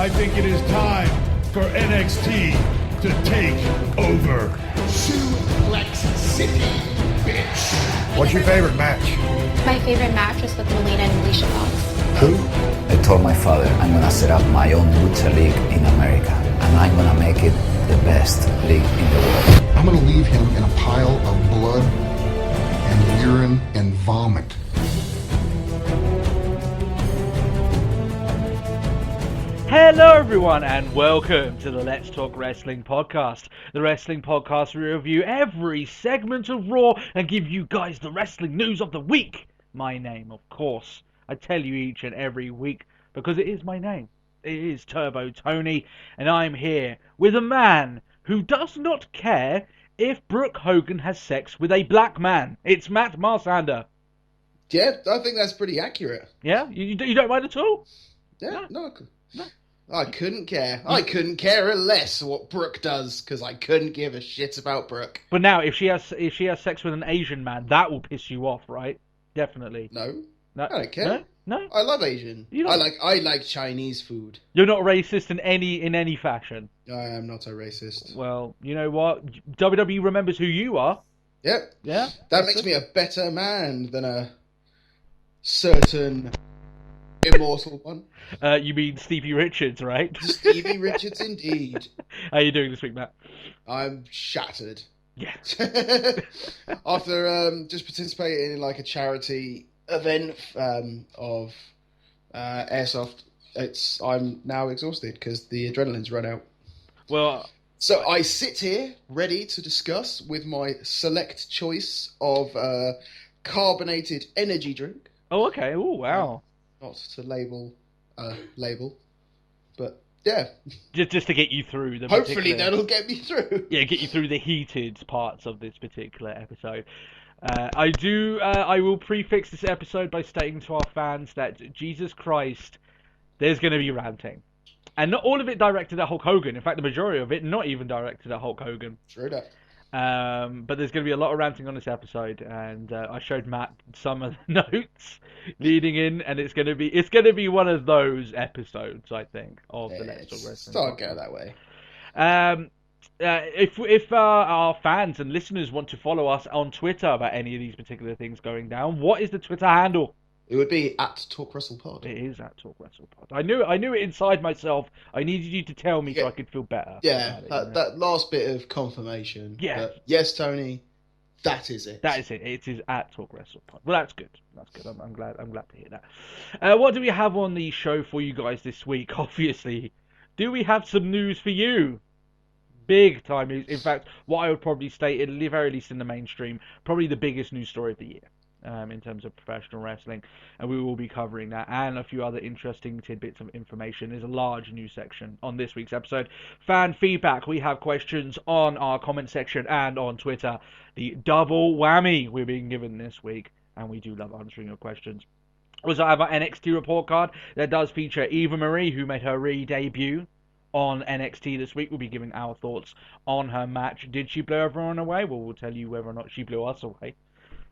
I think it is time for NXT to take over. Suplex City, bitch. What's your favorite match? My favorite match was with Lana and Alicia Fox. Who? I told my father I'm gonna set up my own lucha league in America, and I'm gonna make it the best league in the world. I'm gonna leave him in a pile of blood and urine and vomit. Hello everyone and welcome to the Let's Talk Wrestling podcast. The wrestling podcast we review every segment of Raw and give you guys the wrestling news of the week. My name, of course, I tell you each and every week because it is my name. It is Turbo Tony, and I'm here with a man who does not care if Brooke Hogan has sex with a black man. It's Matt Marsander. Yeah, I think that's pretty accurate. Yeah? You don't mind at all? Yeah, no. I couldn't care. I couldn't care less what Brooke does because I couldn't give a shit about Brooke. But now, if she has sex with an Asian man, that will piss you off, right? Definitely. No, No, I don't care. No. I love Asian. I like Chinese food. You're not racist in any fashion. I am not a racist. Well, you know what? WWE remembers who you are. Yep. Yeah. That makes me a better man than a certain immortal one. You mean Stevie Richards, right? Stevie Richards, indeed. How are you doing this week, Matt? I'm shattered. Yeah. After just participating in like a charity event of airsoft, I'm now exhausted because the adrenaline's run out. Well, so I sit here ready to discuss with my select choice of carbonated energy drink. oh, okay. Oh, wow. Not to label, but yeah. Just to get you through the Hopefully particular... that'll get me through. Yeah, get you through the heated parts of this particular episode. I will prefix this episode by stating to our fans that Jesus Christ, there's going to be ranting. And not all of it directed at Hulk Hogan. In fact, the majority of it not even directed at Hulk Hogan. True that. But there's going to be a lot of ranting on this episode, and I showed Matt some of the notes leading in, and it's going to be one of those episodes, I think, of the Let's Talk Wrestling. Start go that way. If our fans and listeners want to follow us on Twitter about any of these particular things going down, what is the Twitter handle? It would be at Talk Wrestle Pod. It is at Talk Wrestle Pod. I knew it inside myself. I needed you to tell me so I could feel better. Yeah, about it, that last bit of confirmation. Yeah. Yes, Tony, that is it. That is it. It is at Talk Wrestle Pod. Well, that's good. That's good. I'm glad to hear that. What do we have on the show for you guys this week? Obviously, do we have some news for you? Big time news. In fact, what I would probably state, at the very least in the mainstream, probably the biggest news story of the year. In terms of professional wrestling, and we will be covering that and a few other interesting tidbits of information. There's a large news section on this week's episode. Fan feedback, we have questions on our comment section and on Twitter. The double whammy we're being given this week, and we do love answering your questions. Also, I have our NXT report card that does feature Eva Marie, who made her re-debut on NXT this week. We'll be giving our thoughts on her match. Did she blow everyone away? Well, we'll tell you whether or not she blew us away.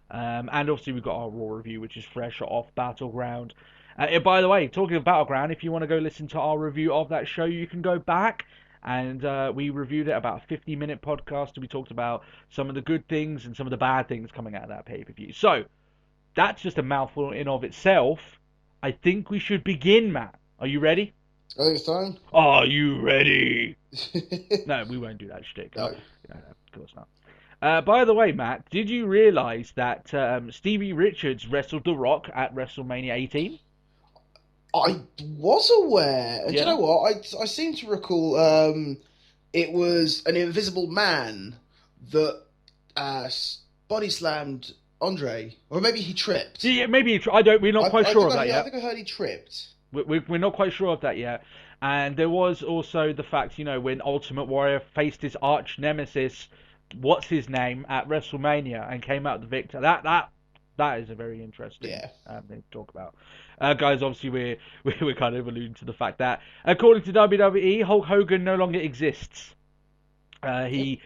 And obviously we've got our Raw review, which is fresh off Battleground. By the way, talking of Battleground, if you want to go listen to our review of that show, you can go back. And we reviewed it, about a 50-minute podcast. We talked about some of the good things and some of the bad things coming out of that pay-per-view. So, that's just a mouthful in of itself. I think we should begin, Matt. Are you ready? I think it's time. Are you ready? No, we won't do that shtick. No. No, of course not. By the way, Matt, did you realise that Stevie Richards wrestled The Rock at WrestleMania 18? I was aware. And Yeah. you know what? I seem to recall it was an invisible man that body slammed Andre. Or maybe he tripped. Yeah, maybe we're not quite sure of that yet. I think I heard he tripped. We're not quite sure of that yet. And there was also the fact, when Ultimate Warrior faced his arch nemesis, what's his name, at WrestleMania and came out the victor. That is a very interesting thing to talk about. Guys, obviously we're kind of alluding to the fact that according to WWE, Hulk Hogan no longer exists. He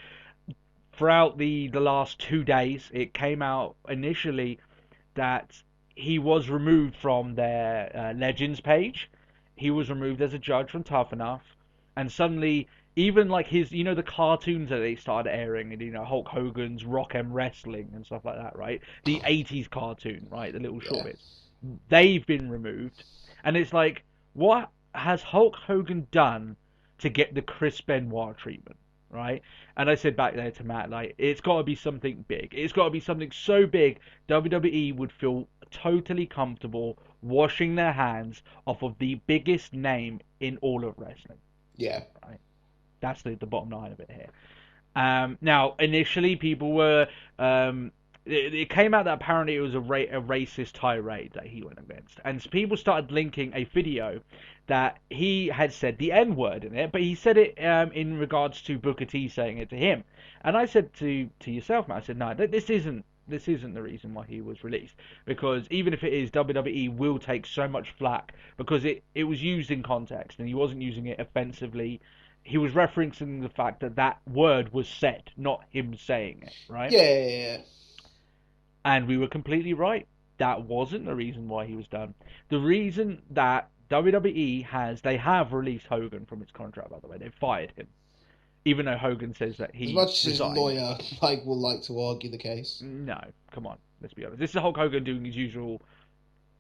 throughout the last 2 days, it came out initially that he was removed from their Legends page. he was removed as a judge from Tough Enough, and suddenly, even like his, the cartoons that they started airing, and Hulk Hogan's Rock and Wrestling and stuff like that, right? The 80s cartoon, right? The little short bits. They've been removed, and it's like, what has Hulk Hogan done to get the Chris Benoit treatment, right? And I said back there to Matt, like, it's got to be something big. It's got to be something so big WWE would feel totally comfortable washing their hands off of the biggest name in all of wrestling. Yeah. Right. That's the bottom line of it here. Now, initially, people were... it came out that apparently it was a racist tirade that he went against. And people started linking a video that he had said the N-word in it, but he said it in regards to Booker T saying it to him. And I said to yourself, Matt, I said, no, this isn't the reason why he was released. Because even if it is, WWE will take so much flack because it was used in context and he wasn't using it offensively. He was referencing the fact that word was said, not him saying it, right? Yeah. And we were completely right. That wasn't the reason why he was done. The reason that WWE they have released Hogan from his contract, by the way. They've fired him. Even though Hogan says that he As much as his resigned. lawyer will like to argue the case. No, come on. Let's be honest. This is Hulk Hogan doing his usual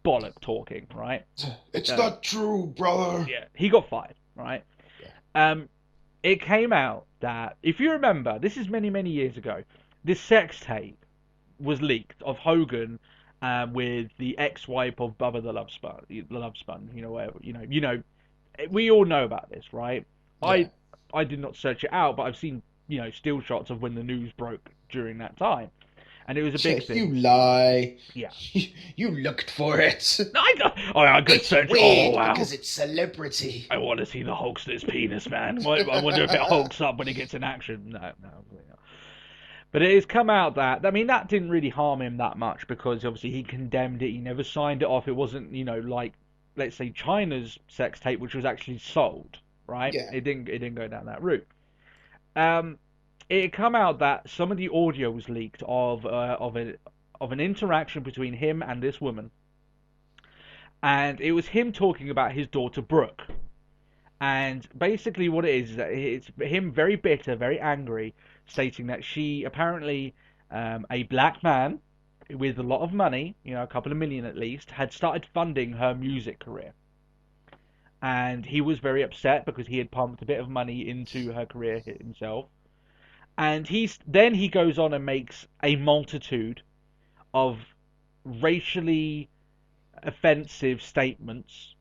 bollock talking, right? It's not true, brother. Yeah, he got fired, right? Yeah. It came out that, if you remember, this is many, many years ago, this sex tape was leaked of Hogan with the ex-wife of Bubba the Love Spun, we all know about this, right? Yeah. I did not search it out, but I've seen, still shots of when the news broke during that time. And it was a big thing. You lie. Yeah. You looked for it. I could search. Weird, wow. because it's celebrity. I want to see the Hulkster's penis, man. I wonder if it hulks up when it gets in action. No, absolutely not. But it has come out that that didn't really harm him that much because obviously he condemned it. He never signed it off. It wasn't, like, let's say China's sex tape, which was actually sold, right? Yeah. It didn't go down that route. It come out that some of the audio was leaked of an interaction between him and this woman, and it was him talking about his daughter Brooke. And basically, what it is that it's him very bitter, very angry, stating that she apparently, a black man with a lot of money, a couple of million at least, had started funding her music career. And he was very upset because he had pumped a bit of money into her career himself. And then he goes on and makes a multitude of racially offensive statements.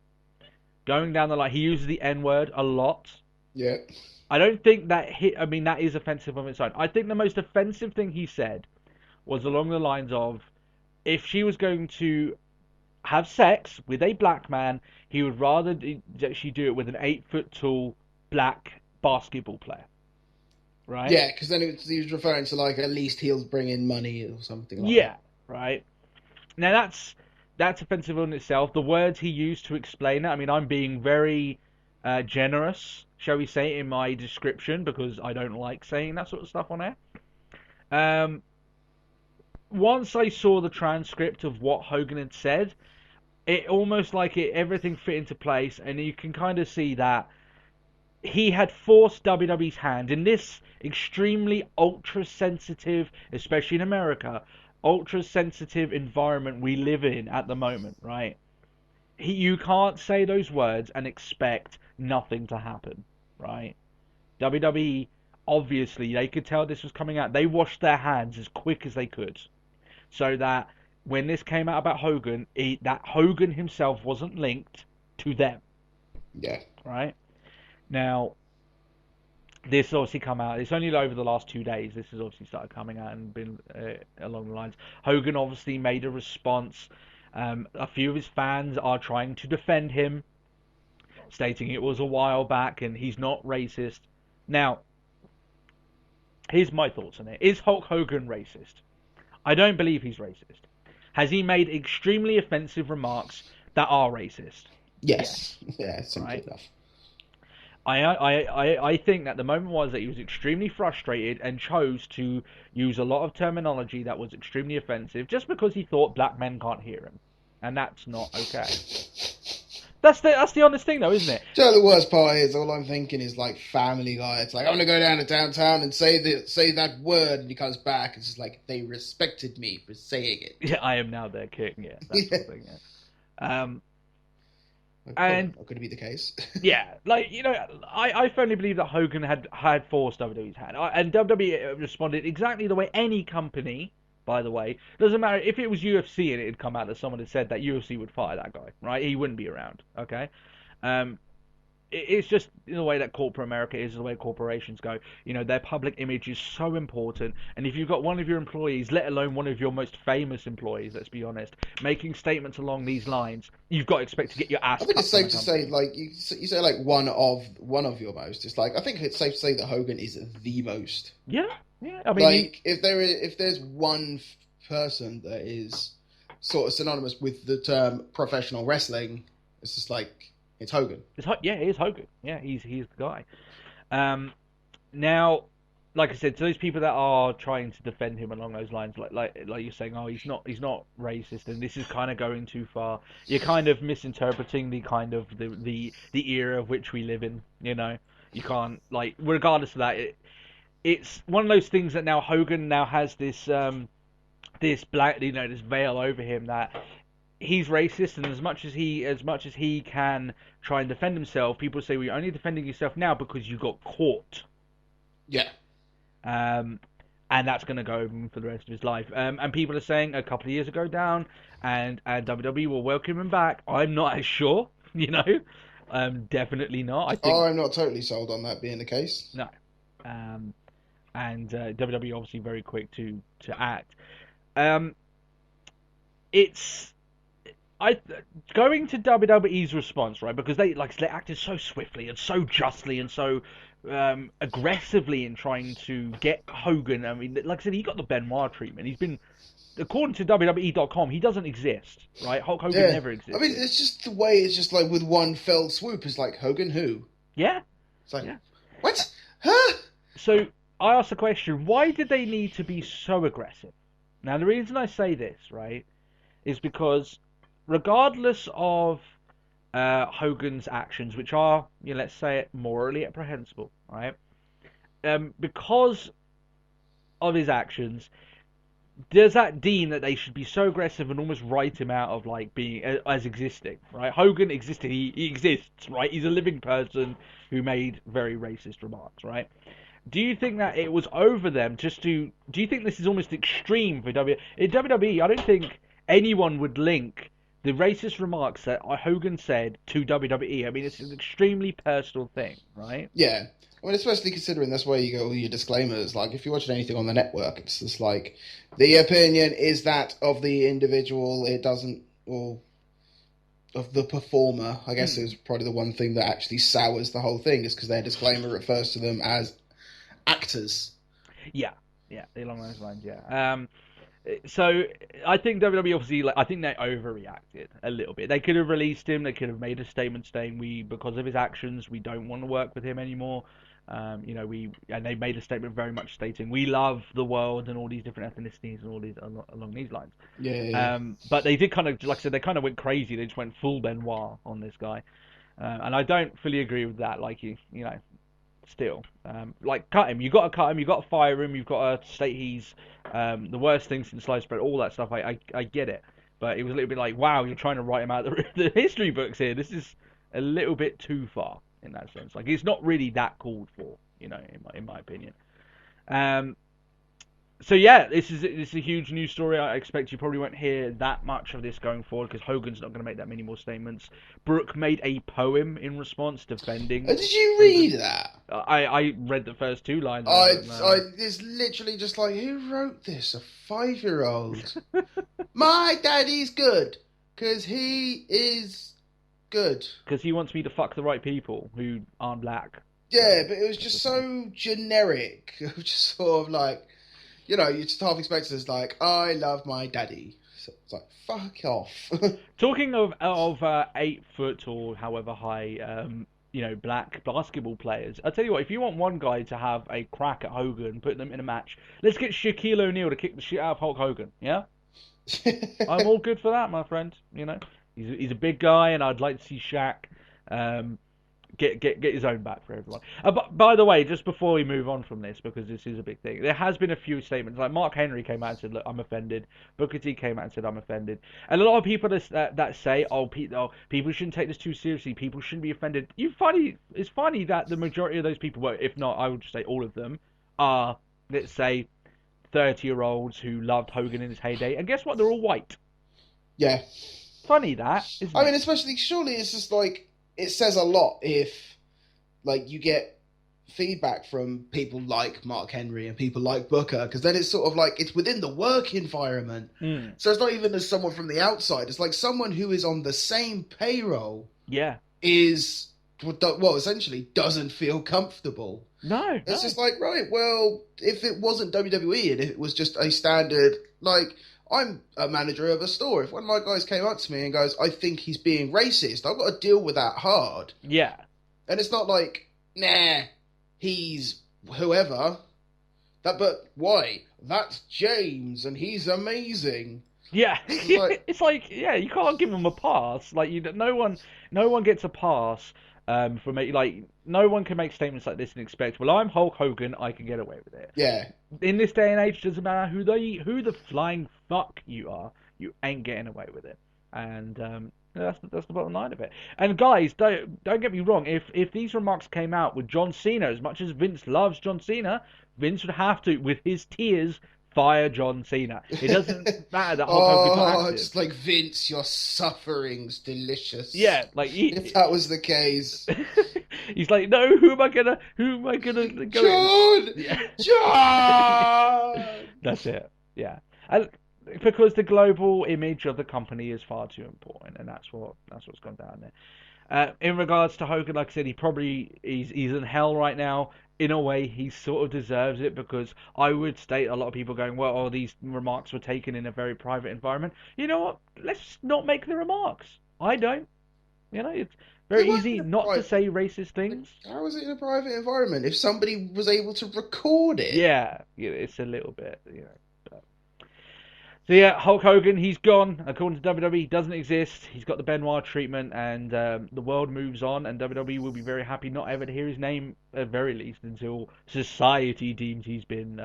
Going down the line, he uses the N-word a lot. Yeah. I don't think that that is offensive on its own. I think the most offensive thing he said was along the lines of, if she was going to have sex with a black man, he would rather that she do it with an 8-foot tall black basketball player. Right? Yeah, because then he was referring to, like, at least he'll bring in money or something like that. Yeah, right. Now that's offensive on itself. The words he used to explain it, I'm being very generous, shall we say, in my description, because I don't like saying that sort of stuff on air. Once I saw the transcript of what Hogan had said, it almost like everything fit into place, and you can kind of see that he had forced WWE's hand in this extremely ultra-sensitive, especially in America, ultra-sensitive environment we live in at the moment, right? You can't say those words and expect nothing to happen, right? WWE, obviously, they could tell this was coming out. They washed their hands as quick as they could. So that when this came out about Hogan, that Hogan himself wasn't linked to them. Yeah. Right? Now, this obviously come out. It's only over the last 2 days. This has obviously started coming out and been along the lines. Hogan obviously made a response. A few of his fans are trying to defend him, stating it was a while back and he's not racist. Now, here's my thoughts on it. Is Hulk Hogan racist? I don't believe he's racist. Has he made extremely offensive remarks that are racist? Yes. Yeah, simple Right. enough. I think that the moment was that he was extremely frustrated and chose to use a lot of terminology that was extremely offensive just because he thought black men can't hear him. And that's not okay. That's the honest thing, though, isn't it? Do you know the worst part is, all I'm thinking is like Family Guy. It's like, I'm gonna go down to downtown and say that word, and he comes back. It's just like, they respected me for saying it. Yeah, I am now their king. Yeah, that sort of thing. Yeah. And not going to be the case. Yeah, like, you know, I firmly believe that Hogan had forced WWE's hand, and WWE responded exactly the way any company. By the way, doesn't matter if it was UFC and it had come out that someone had said that UFC would fire that guy, right? He wouldn't be around. Okay, it's just the way that corporate America is, the way corporations go. You know, their public image is so important, and if you've got one of your employees, let alone one of your most famous employees, let's be honest, making statements along these lines, you've got to expect to get your ass. I think it's safe to say, like you say, like one of your most. It's like, I think it's safe to say that Hogan is the most. Yeah. Yeah, I mean, like if there's one person that is sort of synonymous with the term professional wrestling, it's just like, it's Hogan. It is Hogan. Yeah, he's the guy. Now, like I said, to those people that are trying to defend him along those lines, like you're saying, oh, he's not racist, and this is kind of going too far. You're kind of misinterpreting the kind of the era of which we live in. You know, you can't, like, regardless of that. It's one of those things that now Hogan now has this black, you know, this veil over him that he's racist, and as much as he can try and defend himself, people say, well, you're only defending yourself now because you got caught. Yeah. And that's going to go over him for the rest of his life. And people are saying a couple of years ago down, and WWE will welcome him back. I'm not as sure, you know. Definitely not. I think I'm not totally sold on that being the case. No. And WWE obviously very quick to act. It's going to WWE's response, right? Because they acted so swiftly and so justly and so aggressively in trying to get Hogan. I mean, like I said, he got the Benoit treatment. He's been, according to WWE.com, he doesn't exist, right? Hulk Hogan never existed. I mean, it's just the way it's just like with one fell swoop. It's like, Hogan who? Yeah. It's like, yeah. What? Huh? So I asked the question, why did they need to be so aggressive? Now, the reason I say this, right, is because regardless of Hogan's actions, which are, you know, let's say it, morally reprehensible, right, because of his actions, does that deem that they should be so aggressive and almost write him out of, like, being as existing, right? Hogan existed, he exists, right? He's a living person who made very racist remarks, right? Do you think that it was over them do you think this is almost extreme for WWE? In WWE, I don't think anyone would link the racist remarks that Hogan said to WWE. I mean, it's an extremely personal thing, right? Yeah. I mean, especially considering that's where you get all your disclaimers. Like, if you're watching anything on the network, it's just like, the opinion is that of the individual, it doesn't, or of the performer. I guess is probably the one thing that actually sours the whole thing, is because their disclaimer refers to them as actors. Yeah, along those lines, yeah. So I think WWE obviously, I think they overreacted a little bit. They could have released him. They could have made a statement saying, because of his actions, we don't want to work with him anymore. You know, and they made a statement very much stating, we love the world and all these different ethnicities and all these along these lines. Yeah. But they did kind of, like I said, they kind of went crazy. They just went full Benoit on this guy, and I don't fully agree with that. Like, you know. Still, like, cut him. You got to cut him. You got to fire him. You've got to state he's the worst thing since sliced bread. All that stuff. I get it, but it was a little bit like, wow, you're trying to write him out the history books here. This is a little bit too far in that sense. Like, it's not really that called for, you know, in my opinion. So yeah, this is a huge news story. I expect you probably won't hear that much of this going forward because Hogan's not going to make that many more statements. Brooke made a poem in response, defending. Did you read that? I read the first two lines. It's literally just like, who wrote this? A 5-year-old. My daddy's good because he is good. Because he wants me to fuck the right people who aren't black. Yeah, but it was just so generic. It was just sort of like, you know, you just half expect it as like, I love my daddy. So it's like, fuck off. Talking of 8 foot or however high, you know, black basketball players, I'll tell you what, if you want one guy to have a crack at Hogan, put them in a match, let's get Shaquille O'Neal to kick the shit out of Hulk Hogan, yeah? I'm all good for that, my friend, you know? He's a big guy, and I'd like to see Shaq get his own back for everyone. But by the way, just before we move on from this, because this is a big thing, there has been a few statements. Like Mark Henry came out and said, "Look, I'm offended." Booker T came out and said, "I'm offended." And a lot of people that say, "Oh, people shouldn't take this too seriously. People shouldn't be offended." It's funny that the majority of those people, well, if not, I would just say all of them, are, let's say, 30-year-olds who loved Hogan in his heyday. And guess what? They're all white. Yeah. Funny that, isn't it? I mean, especially, surely it's just like, it says a lot if, like, you get feedback from people like Mark Henry and people like Booker, because then it's sort of like, it's within the work environment. So it's not even as someone from the outside. It's like someone who is on the same payroll is, well, essentially doesn't feel comfortable. No. It's just like, right, well, if it wasn't WWE and if it was just a standard, like, I'm a manager of a store. If one of my guys came up to me and goes, I think he's being racist, I've got to deal with that hard. Yeah. And it's not like, nah, he's whoever. But why? That's James and he's amazing. Yeah. It's like, yeah, you can't give him a pass. Like, no one gets a pass for me. Like, no one can make statements like this and expect, well, I'm Hulk Hogan, I can get away with it. Yeah. In this day and age, it doesn't matter who the flying fuck you are, you ain't getting away with it. And that's the bottom line of it. And guys, don't get me wrong. If these remarks came out with John Cena, as much as Vince loves John Cena, Vince would have to, with his tears, fire John Cena. It doesn't matter that Hulk Hogan's not active. It's like, Vince, your suffering's delicious. Yeah, like if that was the case. He's like, no, who am I gonna go? John! Yeah. John! That's it. Yeah. And because the global image of the company is far too important, and that's what's gone down there. In regards to Hogan, like I said, he's in hell right now. In a way, he sort of deserves it, because I would state a lot of people going, well, these remarks were taken in a very private environment. You know what? Let's not make the remarks. I don't. You know, it's very easy not to say racist things. How was it in a private environment if somebody was able to record it? Yeah, it's a little bit, you know. So yeah, Hulk Hogan, he's gone. According to WWE, he doesn't exist. He's got the Benoit treatment, and the world moves on, and WWE will be very happy not ever to hear his name, at very least, until society deems he's been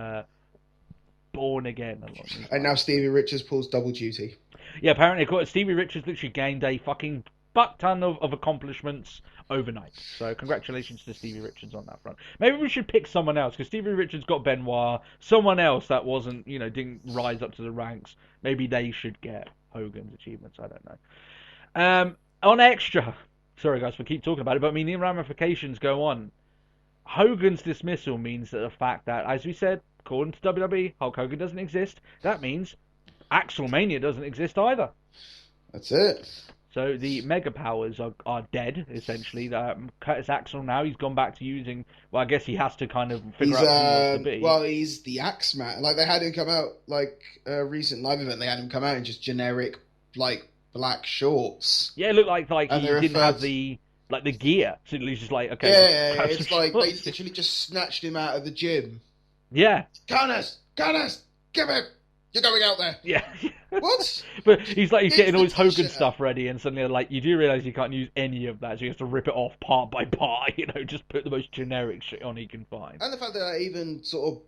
born again. And now Stevie Richards pulls double duty. Yeah, apparently Stevie Richards literally gained a fucking butt ton of accomplishments overnight. So congratulations to Stevie Richards on that front. Maybe we should pick someone else, because Stevie Richards got Benoit. Someone else that wasn't, didn't rise up to the ranks. Maybe they should get Hogan's achievements. I don't know. On Extra, sorry guys for keep talking about it, but I mean, the ramifications go on. Hogan's dismissal means that the fact that, as we said, according to WWE, Hulk Hogan doesn't exist. That means Axelmania doesn't exist either. That's it. So the mega powers are dead, essentially. Curtis Axel now, he's gone back to using, well, I guess he has to kind of figure out who he wants to be. Well, he's the Axeman. Like, they had him come out, like, a recent live event, they had him come out in just generic, like, black shorts. Yeah, it looked like he didn't have the gear. So he's just like, okay. Yeah, it's like, they literally just snatched him out of the gym. Yeah. Gunners, give him! You're going out there. Yeah. What? But he's getting all his Hogan stuff ready, and suddenly, like, you do realise you can't use any of that, so you have to rip it off part by part, just put the most generic shit on he can find. And the fact that even sort of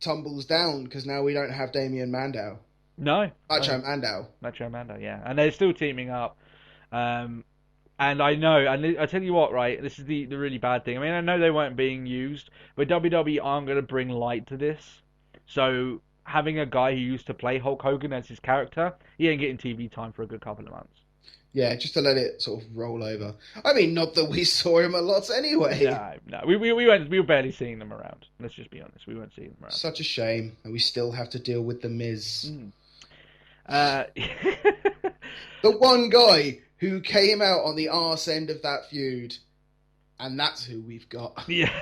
tumbles down, because now we don't have Damien Mandow. No. Macho Mandow, yeah. And they're still teaming up. And I know, and I tell you what, right, this is the really bad thing. I mean, I know they weren't being used, but WWE aren't going to bring light to this. So having a guy who used to play Hulk Hogan as his character, he ain't getting TV time for a good couple of months. Yeah, just to let it sort of roll over. I mean, not that we saw him a lot anyway. No. We were barely seeing them around. Let's just be honest. We weren't seeing them around. Such a shame. And we still have to deal with the Miz. The one guy who came out on the arse end of that feud. And that's who we've got. Yeah.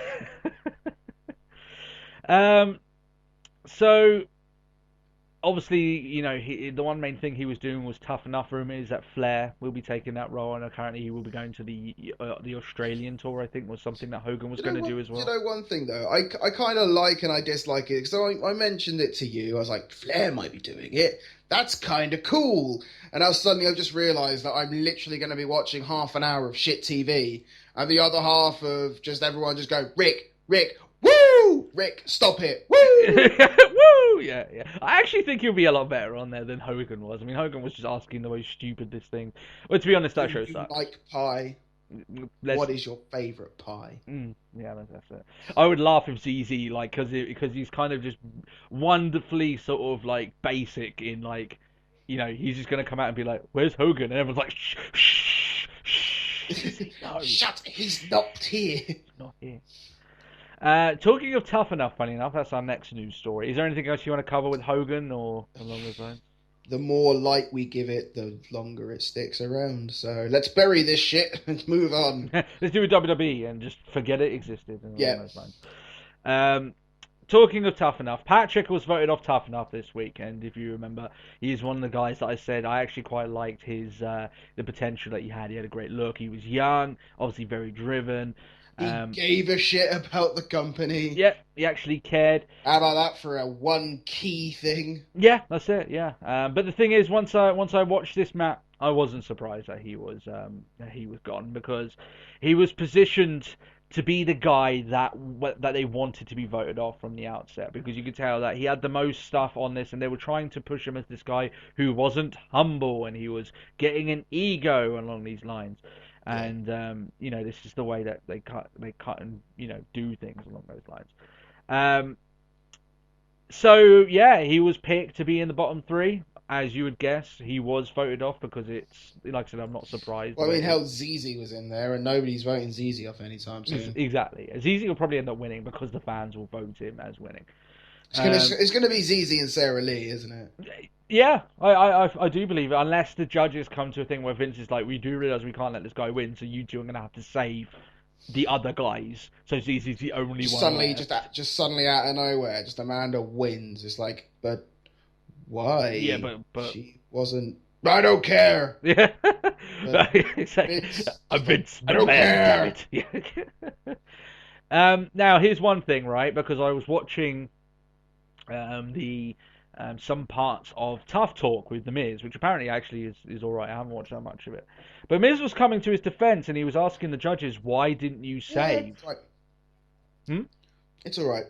So obviously, you know, the one main thing he was doing was Tough Enough. Rumor is that Flair will be taking that role, and apparently he will be going to the Australian tour. I think was something that Hogan was going to do as well. You know, one thing though, I kind of like and I dislike it, because I mentioned it to you. I was like, Flair might be doing it. That's kind of cool. And now suddenly I've just realised that I'm literally going to be watching half an hour of shit TV, and the other half of just everyone just go, Rick, woo! Rick, stop it, woo! Woo! Yeah. I actually think he'll be a lot better on there than Hogan was. I mean, Hogan was just asking the most stupidest things. Well, to be honest, that show sucks. Like pie. What is your favourite pie? Yeah, that's it. I would laugh if ZZ, like, because he's kind of just wonderfully sort of like basic in, like, you know, he's just gonna come out and be like, "Where's Hogan?" And everyone's like, "Shh." No, shut! He's not here. Not here. Talking of Tough Enough, funny enough, that's our next news story. Is there anything else you want to cover with Hogan or along those lines? The more light we give it, the longer it sticks around. So let's bury this shit and move on. Let's do a WWE and just forget it existed. And yeah. Those lines. Talking of Tough Enough, Patrick was voted off Tough Enough this week, and if you remember, he's one of the guys that I said I actually quite liked his the potential that he had. He had a great look. He was young, obviously very driven. He gave a shit about the company. Yeah, he actually cared. How about that for a one key thing? Yeah, that's it. Yeah, but the thing is, once I watched this match, I wasn't surprised that he was gone, because he was positioned to be the guy that they wanted to be voted off from the outset, because you could tell that he had the most stuff on this, and they were trying to push him as this guy who wasn't humble, and he was getting an ego along these lines. And you know, this is the way that they cut and, you know, do things along those lines. So yeah, he was picked to be in the bottom three, as you would guess. He was voted off because it's, like I said, I'm not surprised. Well, I mean, hell, ZZ was in there, and nobody's voting ZZ off anytime soon. Exactly. ZZ will probably end up winning because the fans will vote him as winning. It's going to be ZZ and Sarah Lee, isn't it? Yeah, I do believe it, unless the judges come to a thing where Vince is like, we do realise we can't let this guy win, so you two are going to have to save the other guys. So ZZ's the only one. Suddenly, just suddenly out of nowhere, just Amanda wins. It's like, but why? Yeah, but she wasn't. I don't care. Yeah, Vince, I don't care. Damn it. Now here's one thing, right? Because I was watching some parts of Tough Talk with The Miz, which apparently actually is alright. I haven't watched that much of it. But Miz was coming to his defense, and he was asking the judges, why didn't you save? Yeah, it's alright.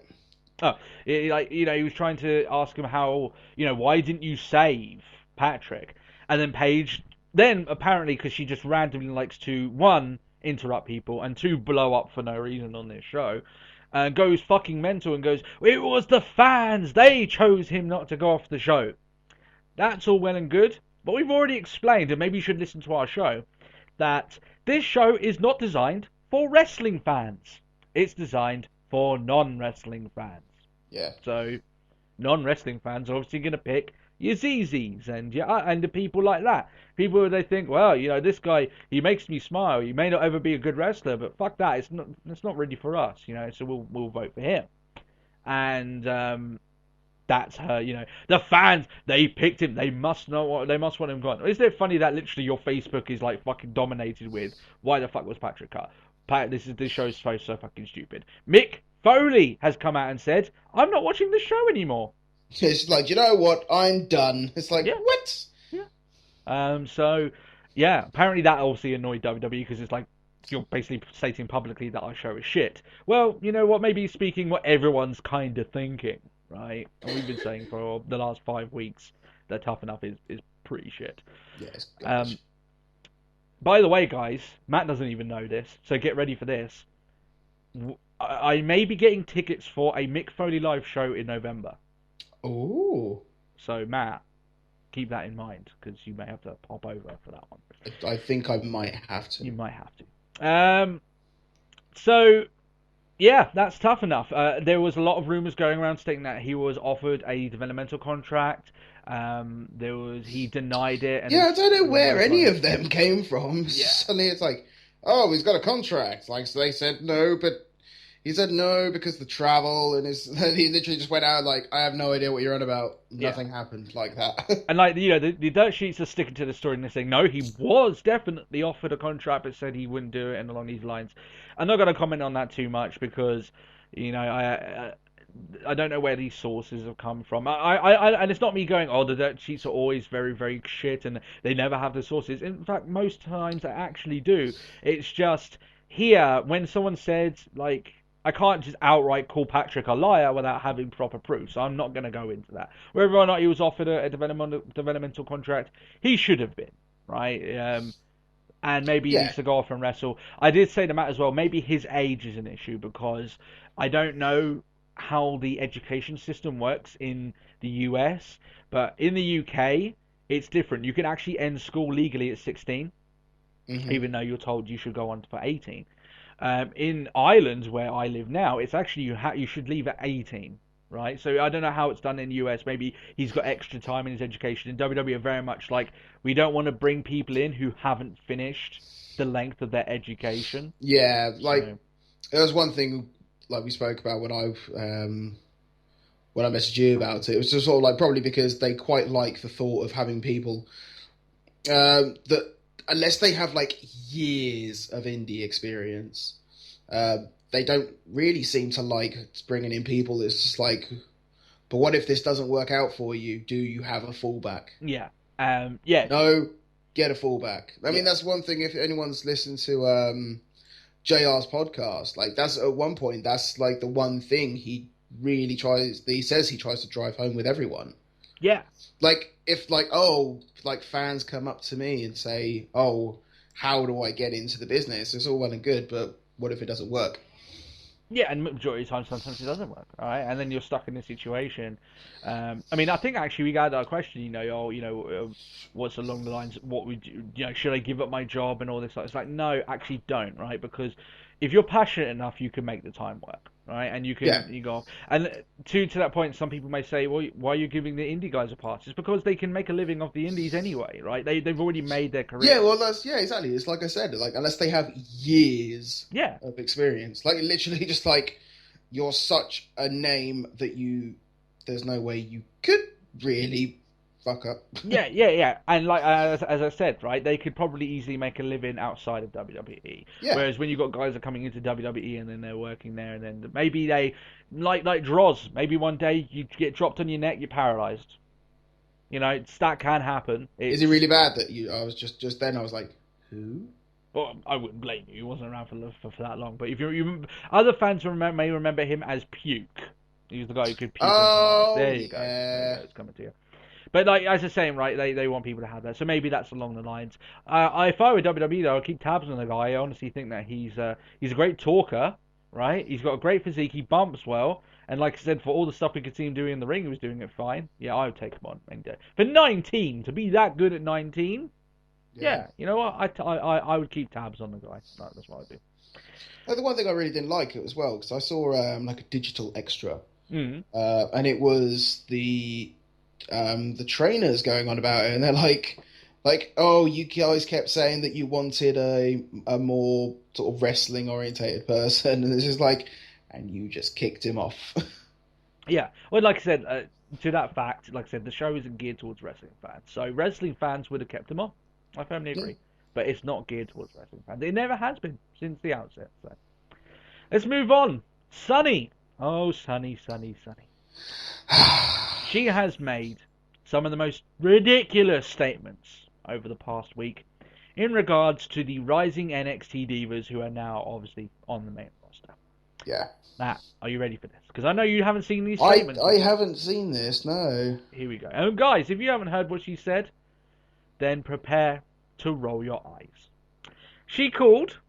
Oh, like, you know, he was trying to ask him how, you know, why didn't you save Patrick? And then Paige, then apparently, because she just randomly likes to, one, interrupt people, and two, blow up for no reason on this show, goes fucking mental and goes, it was the fans, they chose him not to go off the show. That's all well and good, but we've already explained, and maybe you should listen to our show, that this show is not designed for wrestling fans. It's designed for non-wrestling fans. Yeah. So, non-wrestling fans are obviously going to pick your ZZs and the people like that. People who they think, well, you know, this guy, he makes me smile. He may not ever be a good wrestler, but fuck that, it's not really for us, you know. So we'll vote for him. And that's her, you know. The fans, they picked him. They must want him gone. Isn't it funny that literally your Facebook is like fucking dominated with why the fuck was Patrick cut? This show is so fucking stupid. Mick Foley has come out and said, I'm not watching the show anymore. It's like, you know what? I'm done. It's like, what? Yeah. So, yeah, apparently that obviously annoyed WWE, because it's like, you're basically stating publicly that our show is shit. Well, you know what? Maybe speaking what everyone's kind of thinking, right? And we've been saying for the last 5 weeks that Tough Enough is pretty shit. Yes. By the way, guys, Matt doesn't even know this, so get ready for this. I may be getting tickets for a Mick Foley live show in November. Oh. So, Matt, keep that in mind, because you may have to pop over for that one. I think I might have to. You might have to. So, yeah, that's Tough Enough. There was a lot of rumours going around stating that he was offered a developmental contract. He denied it. And I don't know where any of them came from. Yeah. Suddenly it's like, oh, he's got a contract. Like, so they said no, but He said no because the travel, and he literally just went out like, I have no idea what you're on about. Nothing happened like that. And like, you know, the dirt sheets are sticking to the story and they're saying no, he was definitely offered a contract, but said he wouldn't do it, and along these lines. I'm not going to comment on that too much because, you know, I don't know where these sources have come from. And it's not me going, oh, the dirt sheets are always very, very shit and they never have the sources. In fact, most times they actually do. It's just here, when someone said, like, I can't just outright call Patrick a liar without having proper proof, so I'm not going to go into that. Whether or not he was offered a developmental contract, he should have been, right? And maybe he needs to go off and wrestle. I did say to Matt as well, maybe his age is an issue because I don't know how the education system works in the US, but in the UK, it's different. You can actually end school legally at 16, even though you're told you should go on for 18. In Ireland, where I live now, it's actually you should leave at 18, right? So I don't know how it's done in the US. Maybe he's got extra time in his education. In WWE, are very much like, we don't want to bring people in who haven't finished the length of their education. Yeah, like there was one thing like we spoke about when I messaged you about it. It was just sort of like probably because they quite like the thought of having people that unless they have like years of indie experience, they don't really seem to like bringing in people. It's just like, but what if this doesn't work out for you? Do you have a fallback? Yeah. No, get a fallback. I mean, that's one thing. If anyone's listened to JR's podcast, like that's at one point, that's like the one thing he really tries. He says he tries to drive home with everyone. Yeah. Like if like fans come up to me and say, "Oh, how do I get into the business?" It's all well and good, but what if it doesn't work? Yeah, and majority of the time, sometimes it doesn't work, all right? And then you're stuck in this situation. I mean, I think actually we got that question, what's along the lines, what would you, should I give up my job and all this? It's like, no, actually don't, right? Because if you're passionate enough, you can make the time work, right? And you can, you go, and to that point, some people may say, well, why are you giving the indie guys a pass? It's because they can make a living off the indies anyway, right? They've already made their career. Yeah, well, exactly. It's like I said, like unless they have years of experience, like literally just like you're such a name that there's no way you could really fuck up. Yeah. And like as I said, right, they could probably easily make a living outside of WWE. Yeah. Whereas when you've got guys that are coming into WWE and then they're working there, and then maybe they like Droz, maybe one day you get dropped on your neck, you're paralyzed. That can happen. Is it really bad that I was just then I was like, who? Well, I wouldn't blame you. He wasn't around for that long. But if you other fans may remember him as Puke. He was the guy who could puke. Oh, there you go. It's coming to you. But like as I was saying, right, they want people to have that. So maybe that's along the lines. If I were WWE, though, I'd keep tabs on the guy. I honestly think that he's a great talker, right? He's got a great physique. He bumps well. And like I said, for all the stuff we could see him doing in the ring, he was doing it fine. Yeah, I would take him on any day. For 19, to be that good at 19, yeah, you know what? I would keep tabs on the guy. That's what I do. Like, the one thing I really didn't like it as well, because I saw like a digital extra, and it was the trainers going on about it, and they're like, oh, you guys kept saying that you wanted a more sort of wrestling orientated person, and it's just like, and you just kicked him off. Yeah, well, like I said, to that fact, like I said, the show isn't geared towards wrestling fans, so wrestling fans would have kept him on. I firmly agree, but it's not geared towards wrestling fans. It never has been since the outset. So let's move on. Sunny, oh Sunny. She has made some of the most ridiculous statements over the past week in regards to the rising NXT divas who are now obviously on the main roster. Yeah. Matt, are you ready for this? Because I know you haven't seen these statements. I haven't seen this, no. Here we go. And guys, if you haven't heard what she said, then prepare to roll your eyes. She called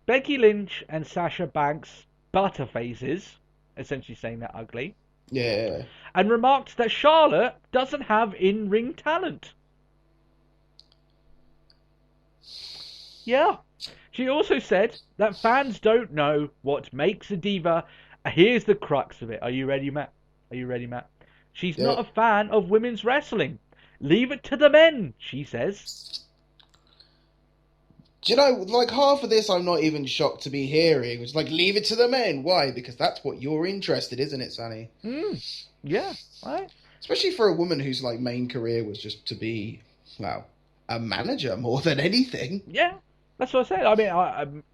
Becky Lynch and Sasha Banks butterfaces, essentially saying they're ugly. Yeah. And remarked that Charlotte doesn't have in-ring talent. Yeah. She also said that fans don't know what makes a diva. Here's the crux of it. Are you ready, Matt? She's not a fan of women's wrestling. Leave it to the men, she says. Do you know, like, half of this I'm not even shocked to be hearing. It's like, leave it to the men. Why? Because that's what you're interested, isn't it, Sonny? Yeah, right. Especially for a woman whose, like, main career was just to be, well, a manager more than anything. Yeah, that's what I said. I mean,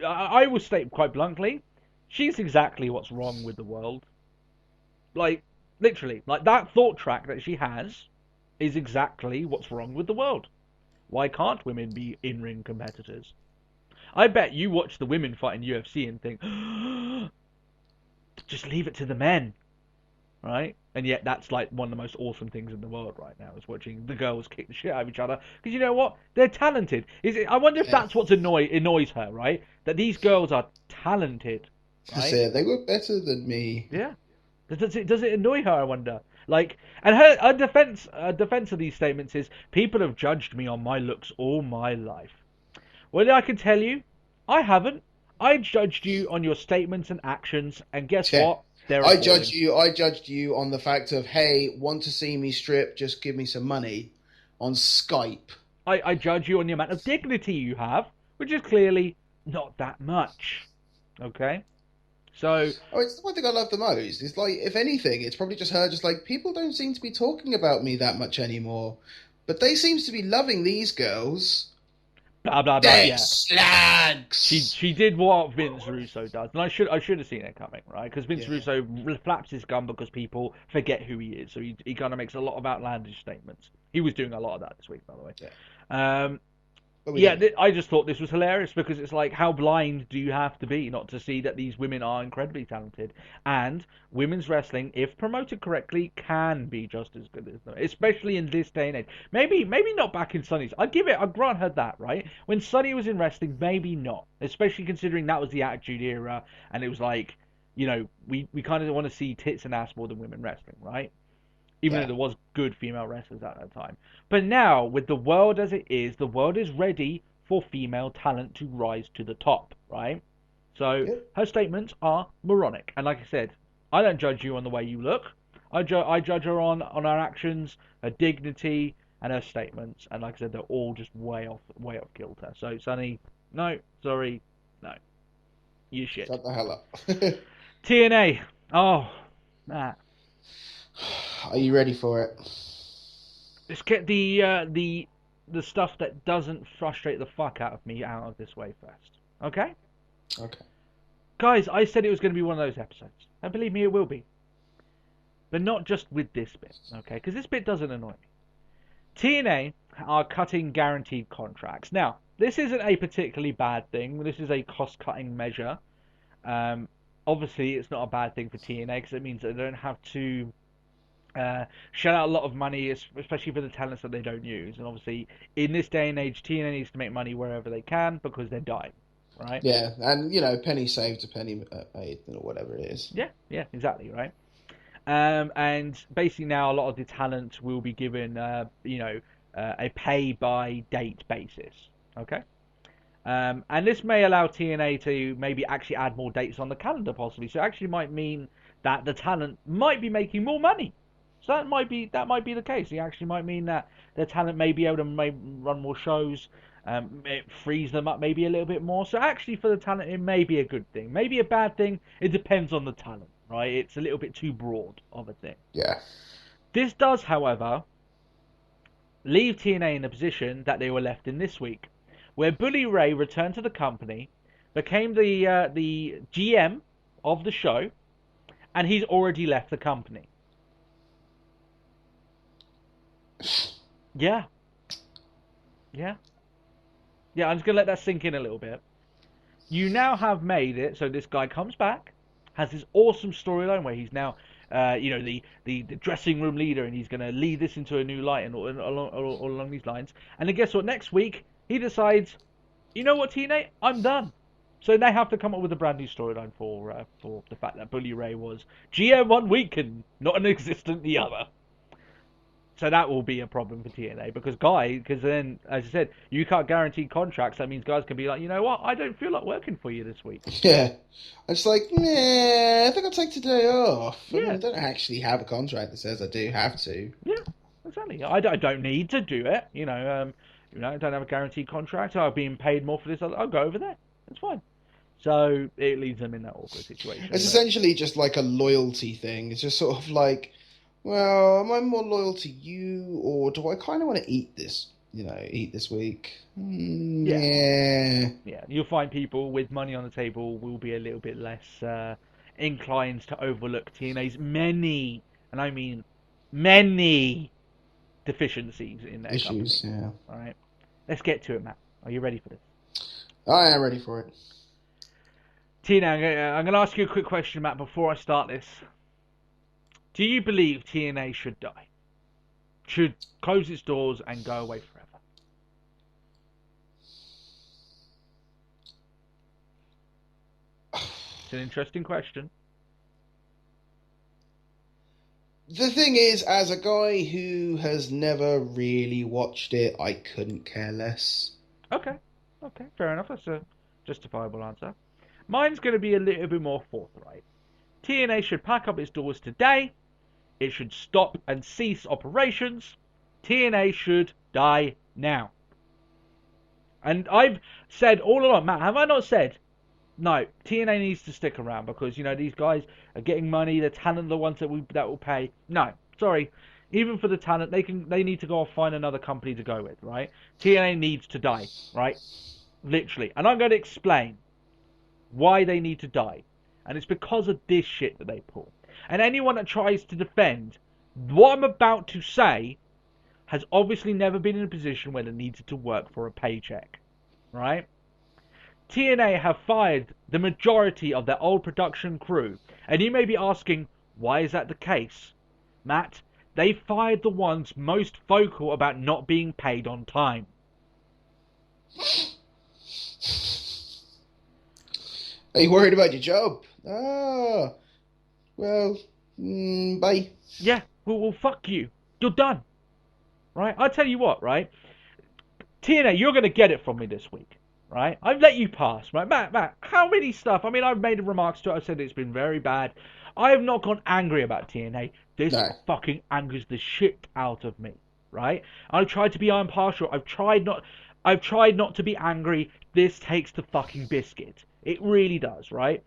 I will state quite bluntly, she's exactly what's wrong with the world. Like, literally, like, that thought track that she has is exactly what's wrong with the world. Why can't women be in-ring competitors? I bet you watch the women fight in UFC and think, just leave it to the men, right? And yet that's like one of the most awesome things in the world right now, is watching the girls kick the shit out of each other. Because you know what? They're talented. I wonder if that's what annoys her, right? That these girls are talented, right? They were better than me. Yeah. Does it annoy her, I wonder? Like, and her defense of these statements is, people have judged me on my looks all my life. Well, I can tell you, I haven't. I judged you on your statements and actions, and guess what? I judged you on the fact of, hey, want to see me strip, just give me some money on Skype. I judge you on the amount of dignity you have, which is clearly not that much. Okay? So, it's the one thing I love the most. It's like, if anything, it's probably just her, just like, people don't seem to be talking about me that much anymore. But they seem to be loving these girls. Blah, blah, blah, They're yeah. slags! She did what Vince Russo does. And I should have seen it coming, right? Because Vince Russo flaps his gum because people forget who he is. So he kind of makes a lot of outlandish statements. He was doing a lot of that this week, by the way. Yeah. I just thought this was hilarious, because it's like, how blind do you have to be not to see that these women are incredibly talented, and women's wrestling, if promoted correctly, can be just as good as them, especially in this day and age. Maybe not back in Sunny's. I'll grant her that, right? When Sunny was in wrestling, maybe not, especially considering that was the Attitude Era, and it was like, you know, we kind of want to see tits and ass more than women wrestling, right? Even though there was good female wrestlers at that time. But now, with the world as it is, the world is ready for female talent to rise to the top, right? So, her statements are moronic. And like I said, I don't judge you on the way you look. I judge her on her actions, her dignity, and her statements. And like I said, they're all just way off kilter. So, Sonny, no, sorry, no. You shit. Shut the hell up. TNA. Oh, Matt. Are you ready for it? Let's get the stuff that doesn't frustrate the fuck out of me out of this way first. Okay? Okay. Guys, I said it was going to be one of those episodes. And believe me, it will be. But not just with this bit, okay? Because this bit doesn't annoy me. TNA are cutting guaranteed contracts. Now, this isn't a particularly bad thing. This is a cost-cutting measure. Obviously, it's not a bad thing for TNA, because it means that they don't have to shell out a lot of money, especially for the talents that they don't use. And obviously, in this day and age, TNA needs to make money wherever they can, because they're dying, right? Yeah, and, you know, penny saved a penny made, or whatever it is. Yeah, exactly, right? And basically now a lot of the talent will be given, a pay-by-date basis, okay? And this may allow TNA to maybe actually add more dates on the calendar, possibly. So it actually might mean that the talent might be making more money. So that might be the case. It actually might mean that the talent may be able to run more shows. It frees them up maybe a little bit more. So actually, for the talent, it may be a good thing. Maybe a bad thing. It depends on the talent, right? It's a little bit too broad of a thing. Yeah. This does, however, leave TNA in the position that they were left in this week, where Bully Ray returned to the company, became the GM of the show, and he's already left the company. Yeah, I'm just going to let that sink in a little bit. You now have made it so this guy comes back, has this awesome storyline where he's now, the dressing room leader, and he's going to lead this into a new light and all along these lines. And then guess what? Next week, he decides, you know what, TNA? I'm done. So they have to come up with a brand new storyline for the fact that Bully Ray was GM one week and not non-existent the other. So that will be a problem for TNA, because then, as I said, you can't guarantee contracts. That means guys can be like, you know what, I don't feel like working for you this week. Yeah. It's like, nah, I think I'll take today off. Yeah. I mean, I don't actually have a contract that says I do have to. Yeah, exactly. I don't need to do it. You know, I don't have a guaranteed contract. I'm being paid more for this. I'll go over there. That's fine. So it leaves them in that awkward situation. It's essentially just like a loyalty thing. It's just sort of like, well, am I more loyal to you, or do I kind of want to eat this? You know, eat this week. Yeah. You'll find people with money on the table will be a little bit less inclined to overlook TNA's many, and I mean many, deficiencies in their issues. company. Yeah. All right, let's get to it, Matt. Are you ready for this? I am ready for it. TNA, I'm going to ask you a quick question, Matt, before I start this. Do you believe TNA should die? Should close its doors and go away forever? It's an interesting question. The thing is, as a guy who has never really watched it, I couldn't care less. Okay, fair enough. That's a justifiable answer. Mine's going to be a little bit more forthright. TNA should pack up its doors today. It should stop and cease operations. TNA should die now. And I've said all along, Matt, have I not said, no, TNA needs to stick around because, you know, these guys are getting money, the talent are the ones that will pay. No, sorry. Even for the talent, they need to go off find another company to go with, right? TNA needs to die, right? Literally. And I'm going to explain why they need to die. And it's because of this shit that they pull. And anyone that tries to defend what I'm about to say has obviously never been in a position where they needed to work for a paycheck, right? TNA have fired the majority of their old production crew. And you may be asking, why is that the case? Matt, they fired the ones most vocal about not being paid on time. Are you worried about your job? Ah, well, bye. Yeah, well, fuck you. You're done. Right? I tell you what, right? TNA, you're going to get it from me this week. Right? I've let you pass, right? Matt, how many stuff? I mean, I've made remarks to it. I said it's been very bad. I have not gone angry about TNA. This fucking angers the shit out of me, right? I've tried to be impartial. I've tried not to be angry. This takes the fucking biscuit. It really does, right?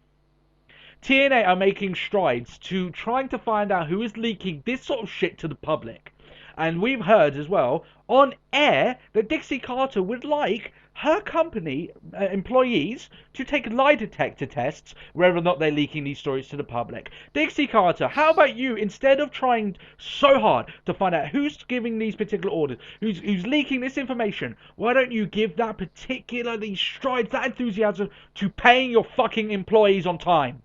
TNA are making strides to trying to find out who is leaking this sort of shit to the public. And we've heard as well on air that Dixie Carter would like her company employees to take lie detector tests whether or not they're leaking these stories to the public. Dixie Carter, how about you, instead of trying so hard to find out who's giving these particular orders, who's leaking this information, why don't you give that particular, these strides, that enthusiasm to paying your fucking employees on time?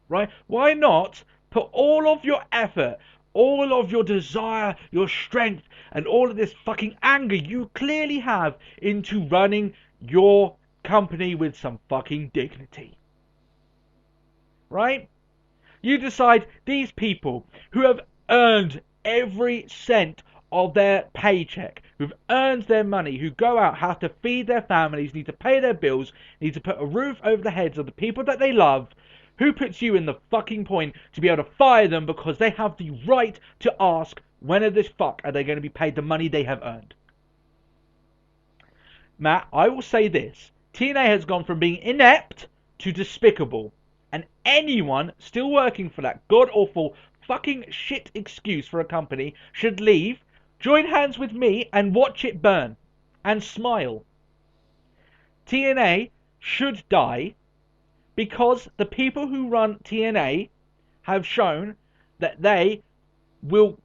Right? Why not put all of your effort, all of your desire, your strength, and all of this fucking anger you clearly have into running your company with some fucking dignity? Right? You decide these people who have earned every cent of their paycheck, who've earned their money, who go out, have to feed their families, need to pay their bills, need to put a roof over the heads of the people that they love. Who puts you in the fucking point to be able to fire them because they have the right to ask when the fuck are they going to be paid the money they have earned? Matt, I will say this. TNA has gone from being inept to despicable. And anyone still working for that god-awful fucking shit excuse for a company should leave, join hands with me and watch it burn. And smile. TNA should die because the people who run TNA have shown that they will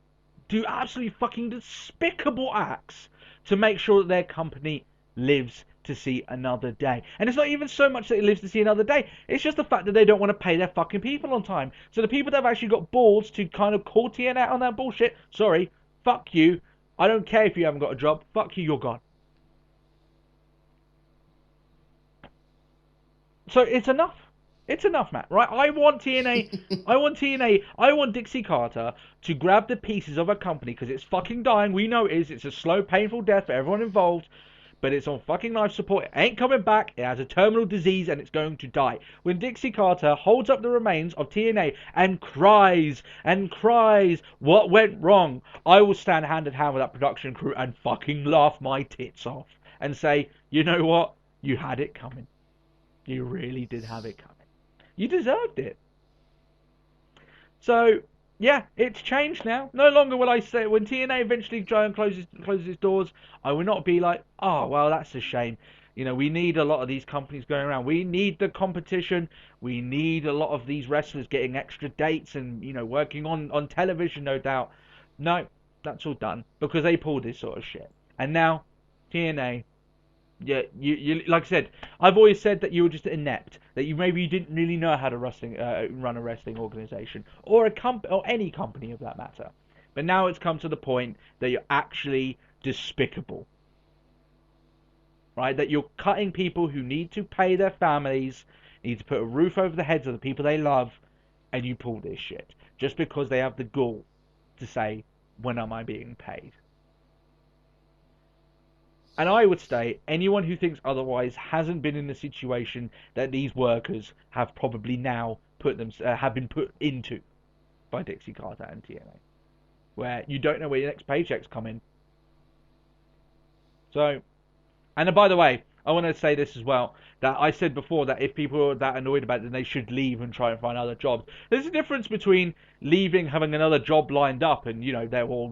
do absolutely fucking despicable acts to make sure that their company lives to see another day. And it's not even so much that it lives to see another day. It's just the fact that they don't want to pay their fucking people on time. So the people that have actually got balls to kind of call TNA out on that bullshit, sorry, fuck you. I don't care if you haven't got a job. Fuck you, you're gone. So it's enough. It's enough, Matt, right? I want Dixie Carter to grab the pieces of a company because it's fucking dying. We know it is. It's a slow, painful death for everyone involved. but it's on fucking life support. It ain't coming back. It has a terminal disease and it's going to die. When Dixie Carter holds up the remains of TNA and cries, what went wrong? I will stand hand in hand with that production crew and fucking laugh my tits off and say, you know what? You had it coming. You really did have it coming. You deserved it. So, yeah, it's changed now. No longer will I say, when TNA eventually try and closes its doors, I will not be like, oh, well, that's a shame. You know, we need a lot of these companies going around. We need the competition. We need a lot of these wrestlers getting extra dates and, you know, working on television, no doubt. No, that's all done because they pulled this sort of shit. And now, TNA, yeah, you like I said, I've always said that you were just inept, that you didn't really know how to run a wrestling organization or or any company of that matter. But now it's come to the point that you're actually despicable, right? That you're cutting people who need to pay their families, need to put a roof over the heads of the people they love, and you pull this shit just because they have the gall to say, when am I being paid? And I would say anyone who thinks otherwise hasn't been in the situation that these workers have probably now have been put into by Dixie Carter and TNA, where you don't know where your next paycheck's coming. So, and by the way, I want to say this as well, that I said before that if people are that annoyed about it, then they should leave and try and find other jobs. There's a difference between leaving, having another job lined up, and, you know,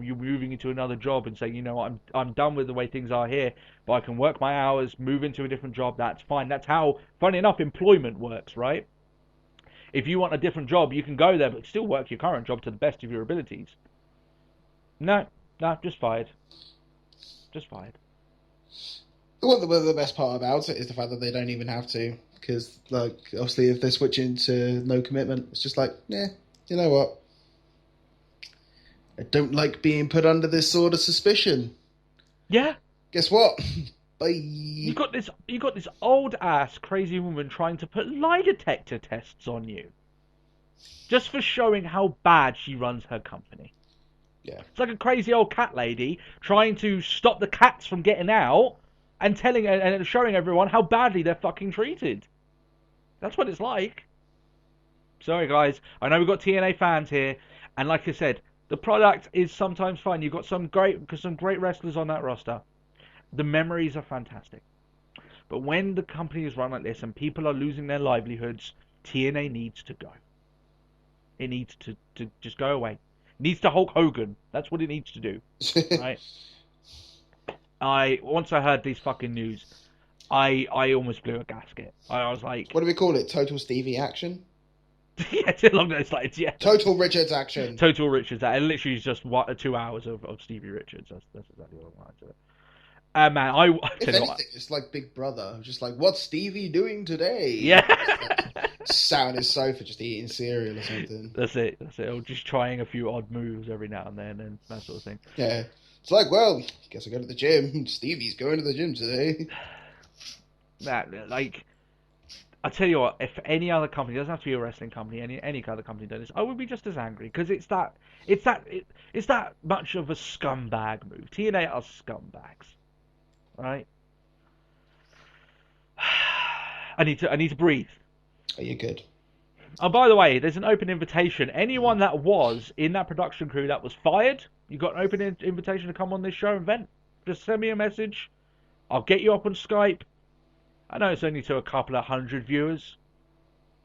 you're moving into another job and saying, you know, I'm done with the way things are here, but I can work my hours, move into a different job, that's fine. That's how, funny enough, employment works, right? If you want a different job, you can go there, but still work your current job to the best of your abilities. No, just fired. Just fired. Well, the best part about it is the fact that they don't even have to, because, like, obviously if they're switching to no commitment, it's just like, yeah, you know what? I don't like being put under this sort of suspicion. Yeah. Guess what? Bye. You got this old ass crazy woman trying to put lie detector tests on you, just for showing how bad she runs her company. Yeah. It's like a crazy old cat lady trying to stop the cats from getting out and telling and showing everyone how badly they're fucking treated. That's what it's like. Sorry, guys. I know we've got TNA fans here, and like I said, the product is sometimes fine. You've got some great wrestlers on that roster. The memories are fantastic. But when the company is run like this and people are losing their livelihoods, TNA needs to go. It needs to just go away. It needs to Hulk Hogan. That's what it needs to do. Right? Once I heard these fucking news, I almost blew a gasket. I was like, what do we call it? Total Stevie action? Yeah, it's along those lines, yeah. Total Richards action. Total Richards. It literally is just 2 hours of Stevie Richards. That's exactly what I wanted to do. Man, if anything, it's like Big Brother. Just like, what's Stevie doing today? Yeah. Sat on his sofa just eating cereal or something. That's it. Or just trying a few odd moves every now and then and that sort of thing. Yeah. It's like, well, guess I go to the gym. Stevie's going to the gym today. Like, I tell you what, if any other company, it doesn't have to be a wrestling company, any other company does this, I would be just as angry, because it's that much of a scumbag move. TNA are scumbags, right? I need to breathe. Are you good? Oh, by the way, there's an open invitation. Anyone that was in that production crew that was fired, you got an open invitation to come on this show and vent. Just send me a message. I'll get you up on Skype. I know it's only to a couple of hundred viewers.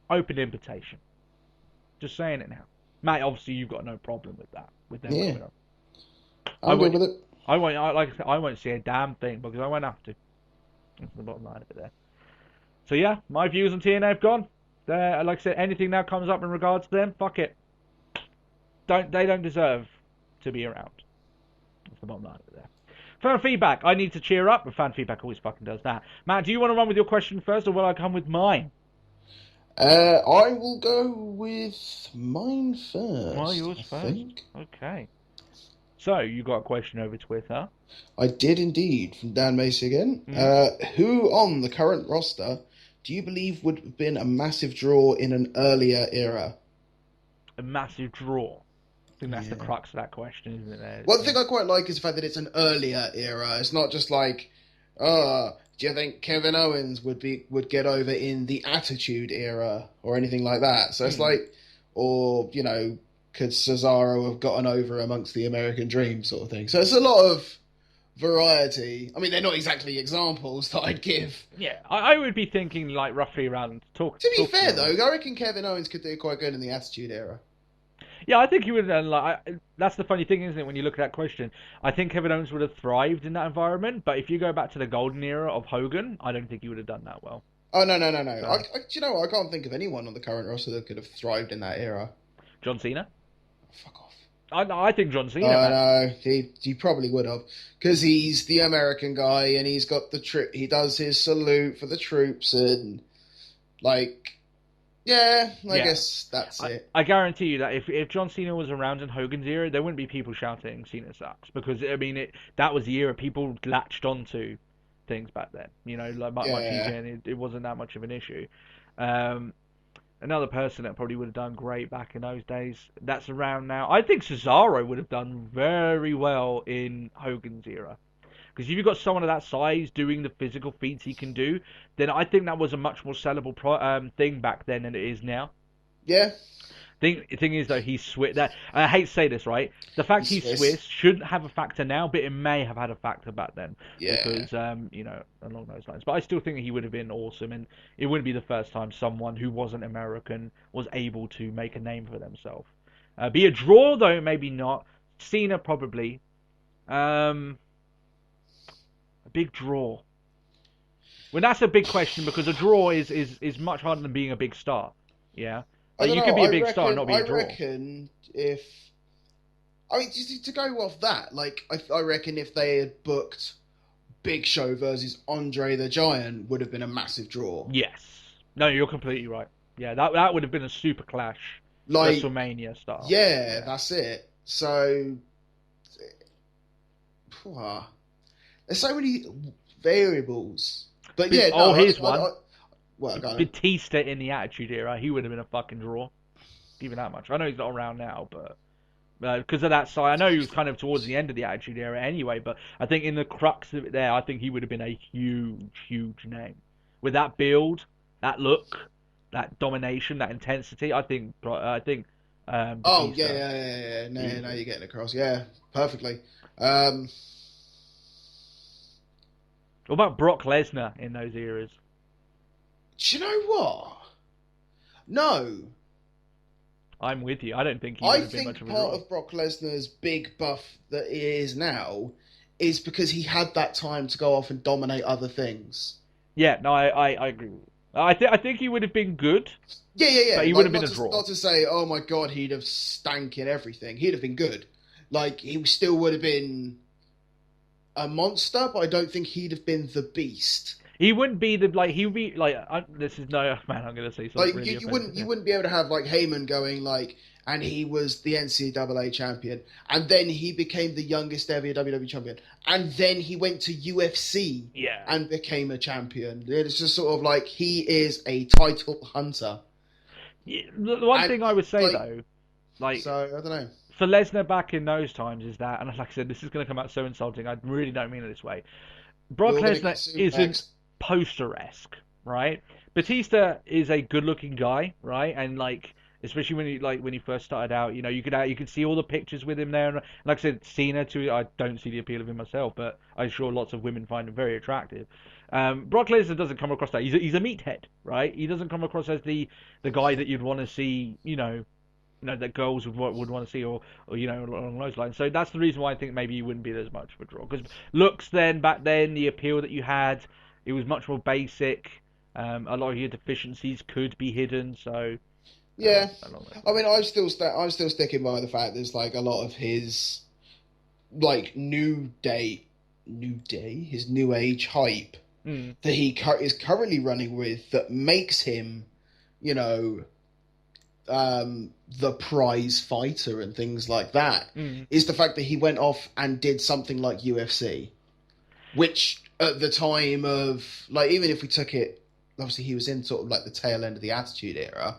Open invitation. Just saying it now. Mate, obviously you've got no problem with that. With them coming up. I'm good with it. Like I said, I won't see a damn thing because I won't have to. That's the bottom line of it there. So yeah, my views on TNA have gone. Like I said, anything that comes up in regards to them, fuck it. They don't deserve to be around. That's the bottom line of it there. Fan feedback. I need to cheer up, but fan feedback always fucking does that. Matt, do you want to run with your question first, or will I come with mine? I will go with mine first. Well, yours first. Okay. So, you got a question over Twitter. I did indeed, from Dan Macy again. Who on the current roster do you believe would have been a massive draw in an earlier era? A massive draw? I think that's the crux of that question, isn't it? Well, the thing I quite like is the fact that it's an earlier era. It's not just like, Do you think Kevin Owens would get over in the Attitude Era or anything like that? So it's like, or could Cesaro have gotten over amongst the American Dream sort of thing? So it's a lot of variety. I mean, they're not exactly examples that I'd give. Yeah, I would be thinking like roughly around To be fair, though, I reckon Kevin Owens could do quite good in the Attitude Era. Yeah, I think he would. That's the funny thing, isn't it? When you look at that question, I think Kevin Owens would have thrived in that environment. But if you go back to the golden era of Hogan, I don't think he would have done that well. Oh no! Do you know what? I can't think of anyone on the current roster that could have thrived in that era. John Cena. Fuck off. I think John Cena. No, he probably would have, because he's the American guy and he's got the he does his salute for the troops and like. Yeah, I guess that's it. I guarantee you that if John Cena was around in Hogan's era, there wouldn't be people shouting Cena sucks, because I mean that was the era people latched onto things back then. Like much easier, and it wasn't that much of an issue. Another person that probably would have done great back in those days that's around now, I think Cesaro would have done very well in Hogan's era. Because if you've got someone of that size doing the physical feats he can do, then I think that was a much more sellable thing back then than it is now. Yeah. Thing is, though, he's Swiss. I hate to say this, right? The fact he's Swiss shouldn't have a factor now, but it may have had a factor back then. Yeah. Because, along those lines. But I still think he would have been awesome, and it wouldn't be the first time someone who wasn't American was able to make a name for themselves. Be a draw, though, maybe not. Cena, probably. A big draw. Well, that's a big question, because a draw is much harder than being a big star. Yeah. Like, you could be a big star and not be a draw. I reckon to go off that, like, I reckon if they had booked Big Show versus Andre the Giant would have been a massive draw. Yes. No, you're completely right. Yeah, that would have been a super clash. Like, WrestleMania style. Yeah, that's it. So, there's so many variables. But yeah, here's one. Well, Batista in the Attitude Era, he would have been a fucking draw. Even that much. I know he's not around now, but because of that side, I know he was kind of towards the end of the Attitude Era anyway. But I think in the crux of it there, I think he would have been a huge name with that build, that look, that domination, that intensity. I think. Batista, oh yeah. No, you're getting across. Yeah, perfectly. What about Brock Lesnar in those eras? Do you know what? No. I'm with you. I don't think he would have been much of a draw. I think part of Brock Lesnar's big buff that he is now is because he had that time to go off and dominate other things. Yeah, no, I agree with you. I think he would have been good. Yeah. But he would have been a draw. Not to say, oh my god, he'd have stank in everything. He'd have been good. Like, he still would have been a monster, but I don't think he'd have been the beast. He wouldn't be he would be this is no man. I'm going to say something. Like, really you wouldn't be able to have like Heyman going like, and he was the NCAA champion, and then he became the youngest ever WWE champion, and then he went to UFC, and became a champion. It's just sort of like he is a title hunter. Yeah, the one thing I would say though, so I don't know. For Lesnar back in those times is that, and like I said, this is going to come out so insulting. I really don't mean it this way. Brock Lesnar isn't poster-esque, right? Batista is a good-looking guy, right? And like, especially when he first started out, you could see all the pictures with him there. And like I said, Cena too. I don't see the appeal of him myself, but I'm sure lots of women find him very attractive. Brock Lesnar doesn't come across that. He's a meathead, right? He doesn't come across as the guy that you'd want to see, that girls would want to see, or along those lines. So that's the reason why I think maybe he wouldn't be as much of a draw. Because looks back then, the appeal that you had, it was much more basic. A lot of your deficiencies could be hidden. So yeah, I mean, I'm still sticking by the fact there's like a lot of his like new age hype that he is currently running with that makes him, the prize fighter and things like that, is the fact that he went off and did something like UFC, which at the time of, like, even if we took it, obviously he was in sort of like the tail end of the Attitude Era.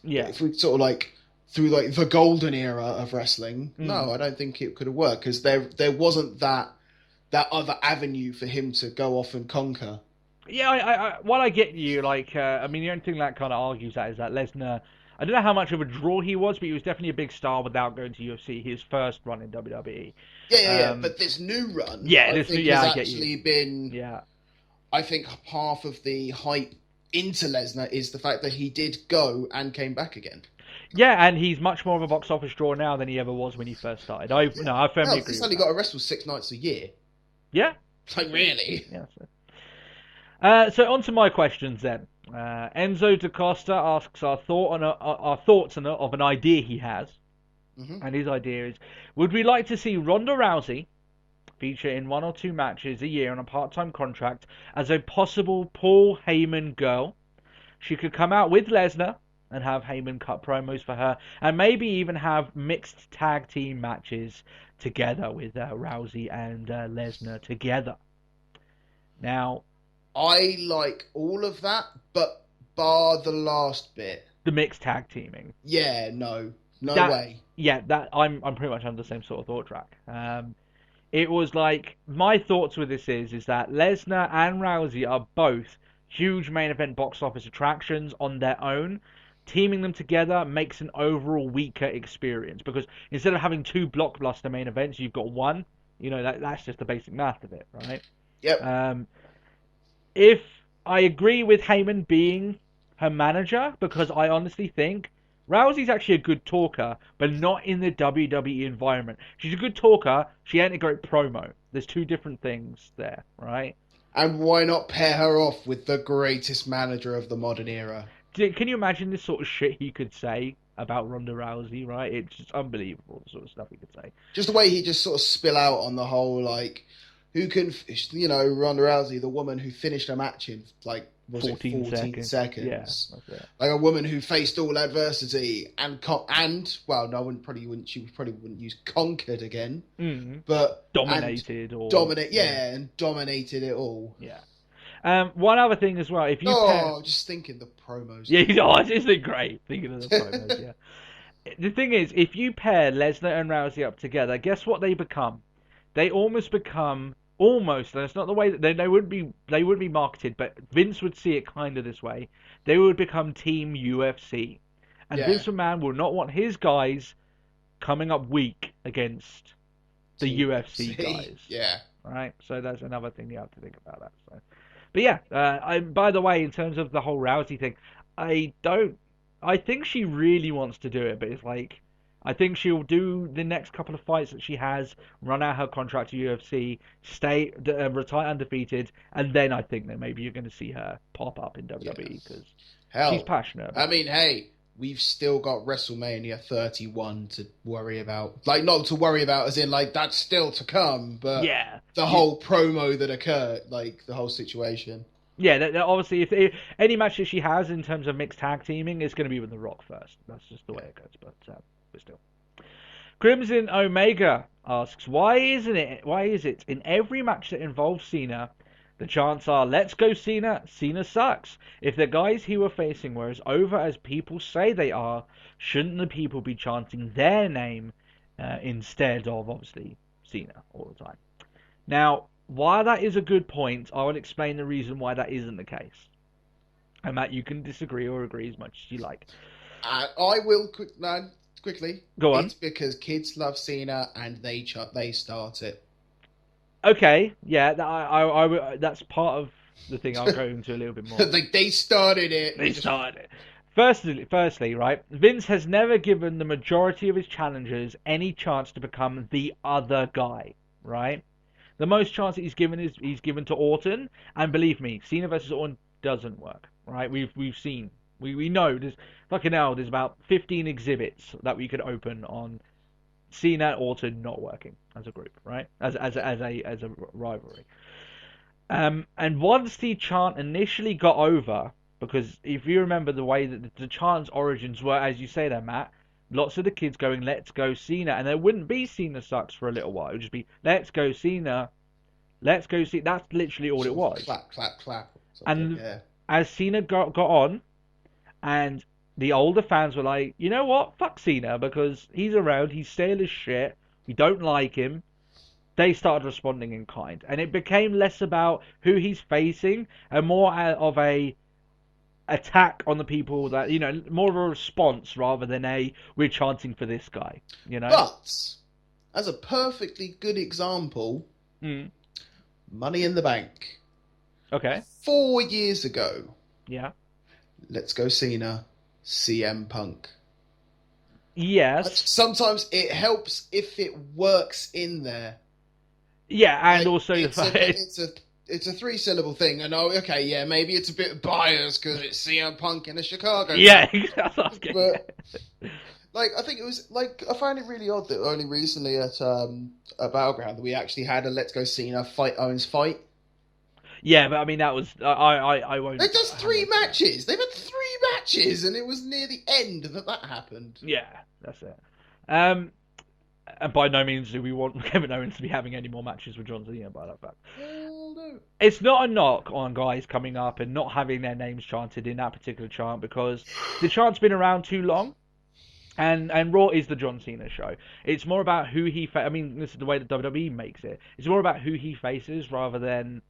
Yeah. If we sort of like through like the golden era of wrestling, no, I don't think it could have worked, because there wasn't that that other avenue for him to go off and conquer. Yeah, while I get you, like, I mean, the only thing that kind of argues that is that Lesnar, I don't know how much of a draw he was, but he was definitely a big star without going to UFC, his first run in WWE. Yeah. But this new run, I has actually been, I think half of the hype into Lesnar is the fact that he did go and came back again. Yeah, and he's much more of a box office draw now than he ever was when he first started. I firmly agree. He's only got to wrestle 6 nights a year. Yeah. Like, really? Yeah. So on to my questions then. Enzo DaCosta asks our thoughts of an idea he has. Mm-hmm. And his idea is, would we like to see Ronda Rousey feature in 1 or 2 matches a year on a part-time contract as a possible Paul Heyman girl? She could come out with Lesnar and have Heyman cut promos for her, and maybe even have mixed tag team matches together with Rousey and Lesnar together. Now, I like all of that, but bar the last bit. The mixed tag teaming. Yeah, no way. Yeah, that I'm pretty much on the same sort of thought track. It was like, my thoughts with this is that Lesnar and Rousey are both huge main event box office attractions on their own. Teaming them together makes an overall weaker experience, because instead of having 2 blockbuster main events, you've got 1. You know, that's just the basic math of it, right? Yep. If I agree with Heyman being her manager, because I honestly think Rousey's actually a good talker, but not in the WWE environment. She's a good talker, she ain't a great promo. There's 2 different things there, right? And why not pair her off with the greatest manager of the modern era? Can you imagine this sort of shit he could say about Ronda Rousey, right? It's just unbelievable, the sort of stuff he could say. Just the way he just sort of spill out on the whole, like, who can, Ronda Rousey, the woman who finished a match in, like, 14 seconds. Yeah, that's it. Like a woman who faced all adversity she probably wouldn't use conquered again, but dominated and dominated it all. Yeah. One other thing as well, if you just thinking the promos. Yeah, isn't great thinking of the promos. Yeah. The thing is, if you pair Lesnar and Rousey up together, guess what they become? They almost become. And it's not the way that they wouldn't be marketed, but Vince would see it kind of this way. They would become Team UFC, and Vince McMahon will not want his guys coming up weak against the UFC guys. Yeah. Right. So that's another thing you have to think about that. So, but yeah. By the way, in terms of the whole Rousey thing, I think she really wants to do it, but it's like, I think she'll do the next couple of fights that she has, run out her contract to UFC, retire undefeated, and then I think that maybe you're going to see her pop up in WWE, because she's passionate. I mean, hey, we've still got WrestleMania 31 to worry about. Like, not to worry about as in, like, that's still to come, but the whole promo that occurred, like, the whole situation. Yeah, obviously, if any match that she has in terms of mixed tag teaming is going to be with The Rock first. That's just the way it goes, but still. Crimson Omega asks, why is it in every match that involves Cena, the chants are, let's go Cena, Cena sucks. If the guys he were facing were as over as people say they are, shouldn't the people be chanting their name instead of, obviously, Cena all the time? Now, while that is a good point, I will explain the reason why that isn't the case. And Matt, you can disagree or agree as much as you like. I will quickly. Go on. It's because kids love Cena and they start it. Okay, yeah, that's part of the thing. I'll go into a little bit more. Like, they started it. They started it. Firstly, right, Vince has never given the majority of his challengers any chance to become the other guy, right? The most chance that he's given to Orton, and believe me, Cena versus Orton doesn't work, right? We've seen. We know there's there's about 15 exhibits that we could open on Cena and Orton not working as a group, right? As a rivalry. And once the chant initially got over, because if you remember the way that the chant's origins were, as you say there, Matt, lots of the kids going, let's go Cena, and there wouldn't be Cena sucks for a little while. It would just be, let's go Cena, let's go Cena. That's literally all it was. Clap, clap, clap. And as Cena got on, and the older fans were like, you know what? Fuck Cena, because he's around, he's stale as shit, we don't like him. they started responding in kind, and it became less about who he's facing and more of a attack on the people that, you know, more of a response rather than a we're chanting for this guy, you know. But as a perfectly good example, Money in the Bank. Okay. 4 years ago. Yeah. Let's go Cena, CM Punk. Yes. Sometimes it helps if it works in there. Yeah, and like, also it's a 3-syllable thing. I know, okay, yeah, maybe it's a bit biased because it's CM Punk in a Chicago. Yeah, exactly. But like, I think it was like I find it really odd that only recently at a Battleground that we actually had a Let's Go Cena fight Owens fight. Yeah, but I mean that was I won't. Like, that's 3 matches. They've had 3 matches, and it was near the end that happened. Yeah, that's it. And by no means do we want Kevin Owens to be having any more matches with John Cena by that fact. No. It's not a knock on guys coming up and not having their names chanted in that particular chant, because the chant's been around too long. And Raw is the John Cena show. It's more about who he I mean, this is the way that WWE makes it. It's more about who he faces rather than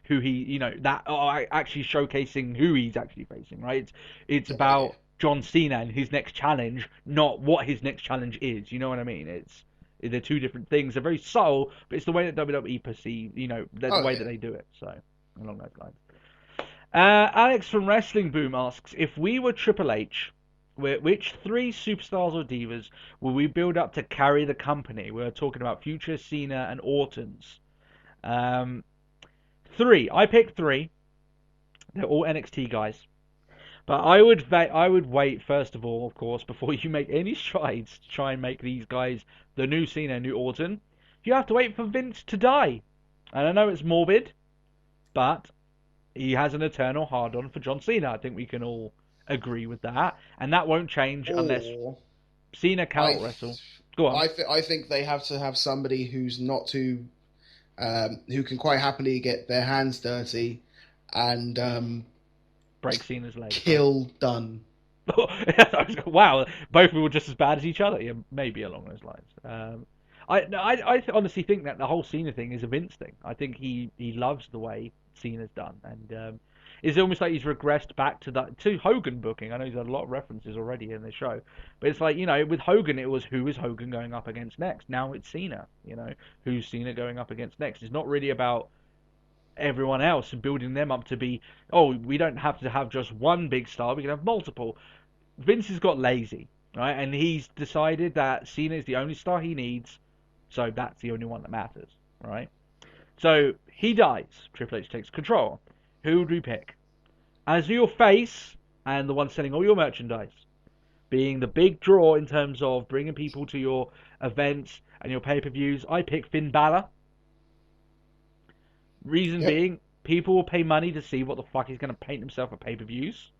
who he, you know, that actually showcasing who he's actually facing, right? It's about John Cena and his next challenge, not what his next challenge is. You know what I mean? They're 2 different things. They're very subtle, but it's the way that WWE perceive, you know, the way that they do it. So, along those lines. Alex from Wrestling Boom asks, if we were Triple H, which 3 superstars or divas will we build up to carry the company? We're talking about future Cena and Orton's. 3. I picked 3. They're all NXT guys. But I would wait, first of all, of course, before you make any strides to try and make these guys the new Cena, new Orton. You have to wait for Vince to die. And I know it's morbid, but he has an eternal hard-on for John Cena. I think we can all agree with that. And that won't change unless Cena cannot wrestle. Go on. I think they have to have somebody who's not too... who can quite happily get their hands dirty and... break Cena's leg. Kill done. Wow, both of them were just as bad as each other. Yeah, maybe along those lines. I honestly think that the whole Cena thing is a Vince thing. I think he loves the way Cena's done, and it's almost like he's regressed back to Hogan booking. I know he's had a lot of references already in the show, but it's like, you know, with Hogan it was who is Hogan going up against next. Now it's Cena. You know, who's Cena going up against next? It's not really about everyone else and building them up to be, oh, we don't have to have just one big star, we can have multiple. Vince has got lazy, right? And he's decided that Cena is the only star he needs, so that's the only one that matters, right? So he dies. Triple H takes control. Who would we pick as your face and the one selling all your merchandise, being the big draw in terms of bringing people to your events and your pay-per-views? I pick Finn Balor. Reason being, people will pay money to see what the fuck he's going to paint himself at pay-per-views.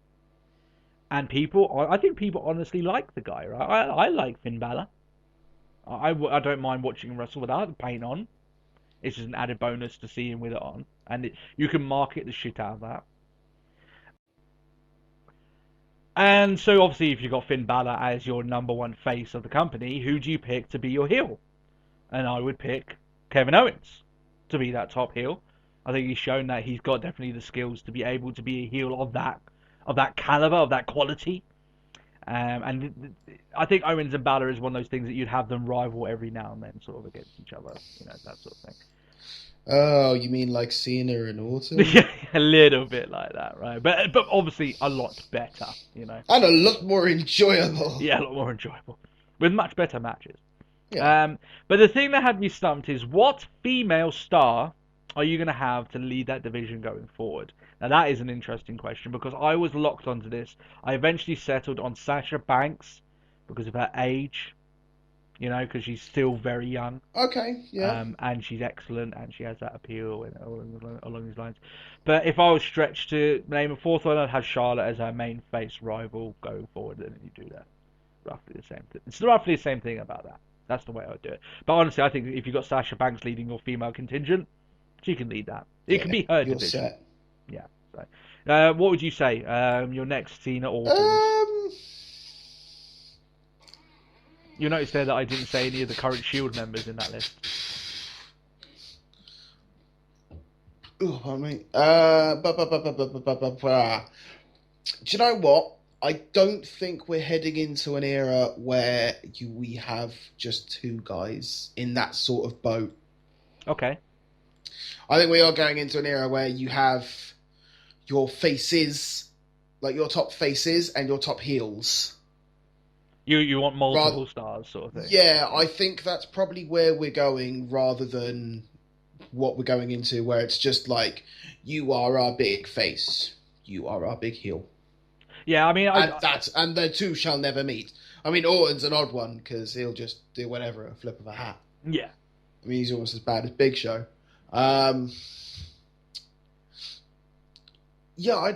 And I think people honestly like the guy, right? I like Finn Balor. I don't mind watching him wrestle without the paint on. It's just an added bonus to see him with it on. And you can market the shit out of that. And so obviously if you've got Finn Balor as your number one face of the company, who do you pick to be your heel? And I would pick Kevin Owens to be that top heel. I think he's shown that he's got definitely the skills to be able to be a heel of that caliber, of that quality. And I think Owens and Balor is one of those things that you'd have them rival every now and then, sort of against each other, you know, that sort of thing. Oh, you mean like Cena and Orton? Yeah, a little bit like that, right? But obviously a lot better, you know. And a lot more enjoyable. Yeah, a lot more enjoyable. With much better matches. Yeah. But the thing that had me stumped is, what female star are you going to have to lead that division going forward? Now that is an interesting question, because I was locked onto this. I eventually settled on Sasha Banks because of her age, you know, because she's still very young. Okay, yeah. And she's excellent, and she has that appeal and along these lines. But if I was stretched to name a fourth one, I'd have Charlotte as her main face rival going forward, and you do that. Roughly the same thing. It's roughly the same thing about that. That's the way I would do it. But honestly, I think if you've got Sasha Banks leading your female contingent, she can lead that. It can be her division. Set. Yeah. So, what would you say? Your next Cena Orton? You notice there that I didn't say any of the current Shield members in that list. Oh, pardon me. Do you know what? I don't think we're heading into an era where we have just two guys in that sort of boat. Okay. I think we are going into an era where you have your faces, like your top faces and your top heels. You want multiple stars, sort of thing. Yeah, I think that's probably where we're going, rather than what we're going into, where it's just like, you are our big face, you are our big heel. Yeah, I mean, and the two shall never meet. I mean, Orton's an odd one because he'll just do whatever, a flip of a hat. Yeah. I mean, he's almost as bad as Big Show. Yeah, I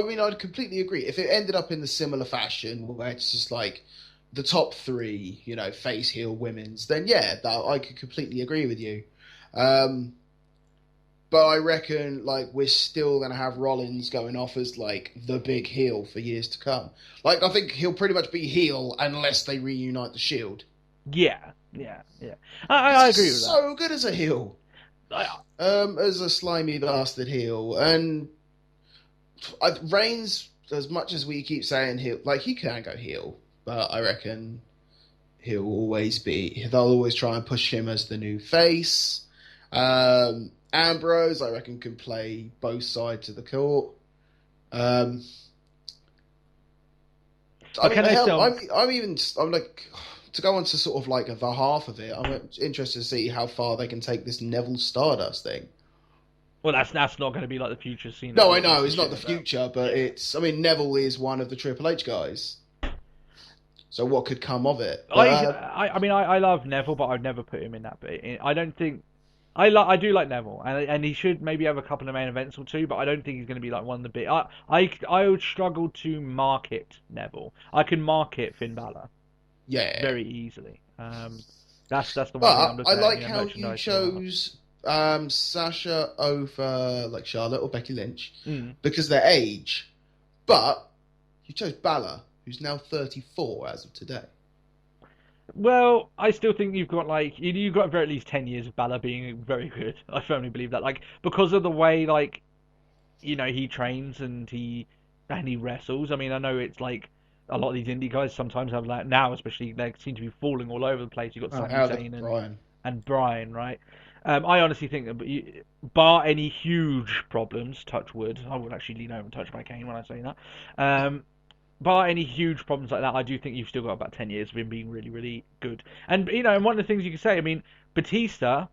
mean, I'd completely agree. If it ended up in the similar fashion, where it's just like the top three, face, heel, women's, then yeah, I could completely agree with you. But I reckon, like, we're still going to have Rollins going off as, like, the big heel for years to come. Like, I think he'll pretty much be heel unless they reunite the Shield. Yeah. I agree with that. So good as a heel. As a slimy bastard heel. And Reigns, as much as we keep saying heel, like, he can go heel, but I reckon they'll always try and push him as the new face. Ambrose, I reckon, can play both sides of the court. I'm like, to go on to sort of like the half of it, I'm interested to see how far they can take this Neville Stardust thing. Well, that's not going to be like the future scene. No, I know, it's not the future, but Neville is one of the Triple H guys. So what could come of it? I mean, I love Neville, but I'd never put him in that bit. I don't think... I do like Neville, and he should maybe have a couple of main events or two, but I don't think he's going to be like one of the big... I would struggle to market Neville. I can market Finn Balor. Yeah. Very easily. That's the one thing I'm looking at. I like how you chose Sasha over like Charlotte or Becky Lynch because of their age, but you chose Balor, who's now 34 as of today. Well, I still think you've got very at least 10 years of Balor being very good. I firmly believe that, like, because of the way, like, he trains and he wrestles. I mean, I know it's like a lot of these indie guys sometimes have, like, now especially, they seem to be falling all over the place. You've got Sami Zayn and Bryan, right? I honestly think that, bar any huge problems, touch wood, I would actually lean over and touch my cane when I say that. Bar any huge problems like that, I do think you've still got about 10 years of him being really, really good. And, and one of the things you can say, I mean, Batista,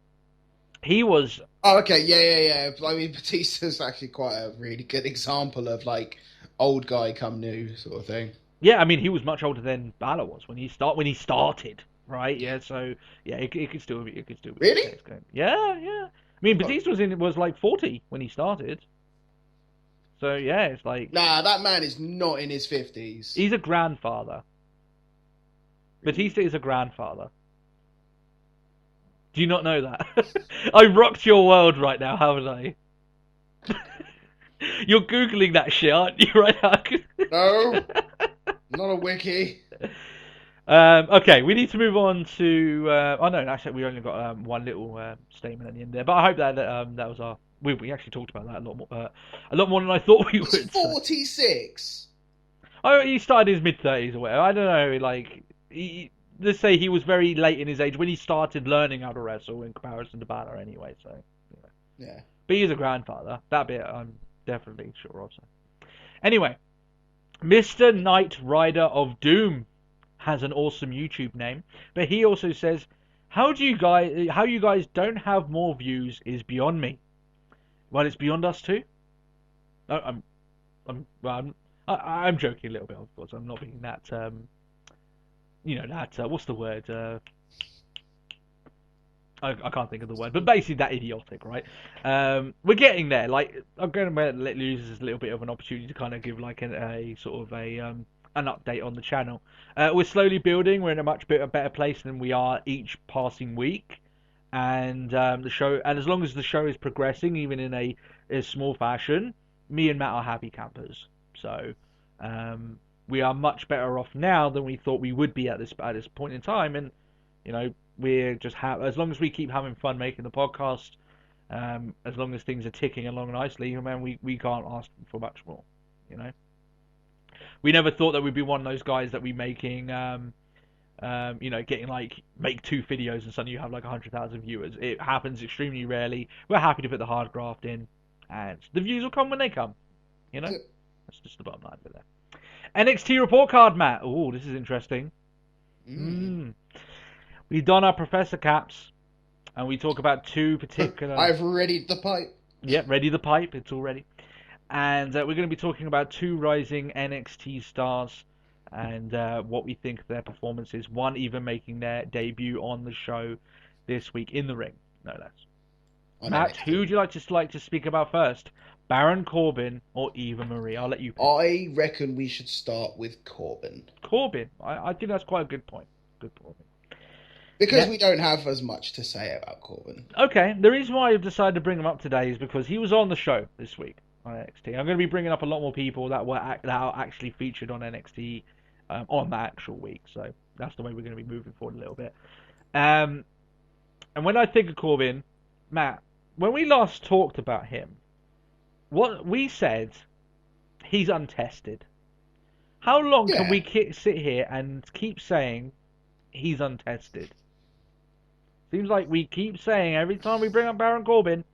he was... Oh, okay, yeah. I mean, Batista's actually quite a really good example of, like, old guy come new sort of thing. Yeah, I mean, he was much older than Balor was when he started, right? Yeah, so, yeah, it could still be... Really? Yeah. I mean, Batista was like 40 when he started. So, yeah, it's like... Nah, that man is not in his 50s. He's a grandfather. Batista is a grandfather. Do you not know that? I rocked your world right now, haven't I? You're Googling that shit, aren't you, right now? No, not a wiki. Okay, we need to move on to... oh, no, actually, we only got one little statement at the end there. But I hope that that was our... We actually talked about that a lot more than I thought we would. He's 46. Oh, he started in his mid-30s or whatever. I don't know, like... let's say he was very late in his age when he started learning how to wrestle in comparison to Balor anyway, so... Yeah. But he's a grandfather. That bit I'm definitely sure of. So. Anyway, Mr. Knight Rider of Doom has an awesome YouTube name, but he also says, how you guys don't have more views is beyond me. Well, it's beyond us too. No, I'm joking a little bit, of course. I'm not being that, what's the word? I can't think of the word, but basically that idiotic, right? We're getting there. Like, I'm going to let loose as a little bit of an opportunity to kind of give like a sort of an update on the channel. We're slowly building. We're in a much better place than we are each passing week. And the show, and as long as the show is progressing, even in a small fashion, me and Matt are happy campers. So we are much better off now than we thought we would be at this point in time. And we're just as long as we keep having fun making the podcast, As long as things are ticking along nicely, man, we can't ask for much more. You know, we never thought that we'd be one of those guys that we making, getting like make 2 videos and suddenly you have like 100,000 viewers. It happens extremely rarely. We're happy to put the hard graft in, and the views will come when they come. You know, that's just the bottom line for that. NXT report card, Matt. Oh, this is interesting. We don our professor caps, and we talk about 2 particular. I've readied the pipe. Yep, ready the pipe. It's all ready. And we're going to be talking about 2 rising NXT stars and what we think their performance is. One even making their debut on the show this week in the ring. No less. Matt, NXT. Who would you like to speak about first? Baron Corbin or Eva Marie? I'll let you pick. I reckon we should start with Corbin. Corbin? I think that's quite a good point. Good point. Because we don't have as much to say about Corbin. Okay, the reason why I've decided to bring him up today is because he was on the show this week on NXT. I'm going to be bringing up a lot more people that are actually featured on NXT on that actual week. So that's the way we're going to be moving forward a little bit. And when I think of Corbin, Matt, when we last talked about him, what we said, he's untested. How long can we sit here and keep saying he's untested? Seems like we keep saying every time we bring up Baron Corbin,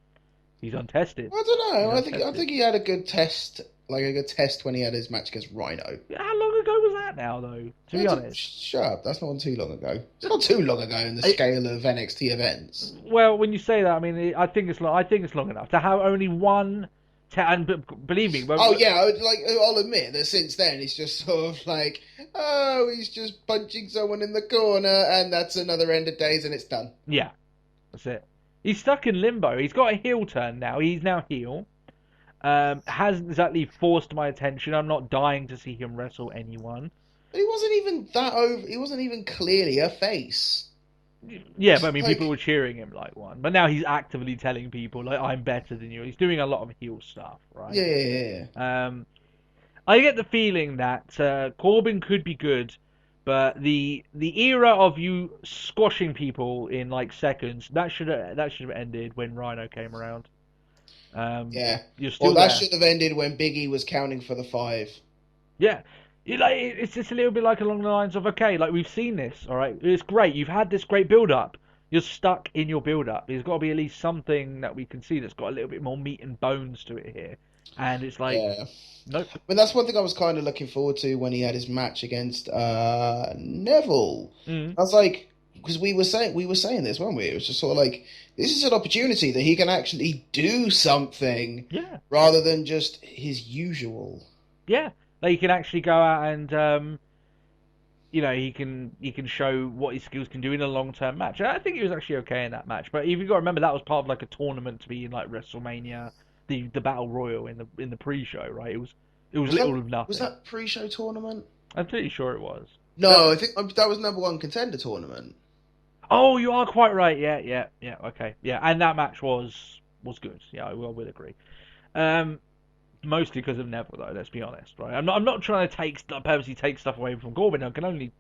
he's untested. I don't know. I think he had a good test, when he had his match against Rhino. How long ago was that now, though? To be honest, shut up. That's not too long ago. It's not too long ago in the scale of NXT events. Well, when you say that, I mean, I think it's long enough to have only one. And believe me. I'll admit that since then it's just sort of like, he's just punching someone in the corner, and that's another end of days, and it's done. Yeah, that's it. He's stuck in limbo. He's got a heel turn now. He's now heel. Hasn't exactly forced my attention. I'm not dying to see him wrestle anyone. But he wasn't even that over. He wasn't even clearly a face. Yeah, but I mean, people were cheering him like one. But now he's actively telling people, like, I'm better than you. He's doing a lot of heel stuff, right? Yeah. I get the feeling that Corbin could be good, but the era of you squashing people in like seconds, that should have ended when Rhino came around. You're still that should have ended when Big E was counting for the 5. Yeah. It's just a little bit like along the lines of, okay, like we've seen this, all right? It's great. You've had this great build-up. You're stuck in your build-up. There's got to be at least something that we can see that's got a little bit more meat and bones to it here. And it's like, nope. But that's one thing I was kind of looking forward to when he had his match against Neville. I was like, because we were saying this, weren't we? It was just sort of like, this is an opportunity that he can actually do something, rather than just his usual. Yeah. Like, he can actually go out and, he can show what his skills can do in a long-term match. And I think he was actually okay in that match. But you've got to remember, that was part of like a tournament to be in like WrestleMania, the Battle Royal in the pre-show, right? It was little of nothing. Was that pre-show tournament? I'm pretty sure it was. No, I think that was number 1 contender tournament. Oh, you are quite right. Yeah. Okay. Yeah, and that match was good. Yeah, I will agree. Mostly because of Neville, though. Let's be honest, right? I'm not trying to purposely take stuff away from Corbin. I can only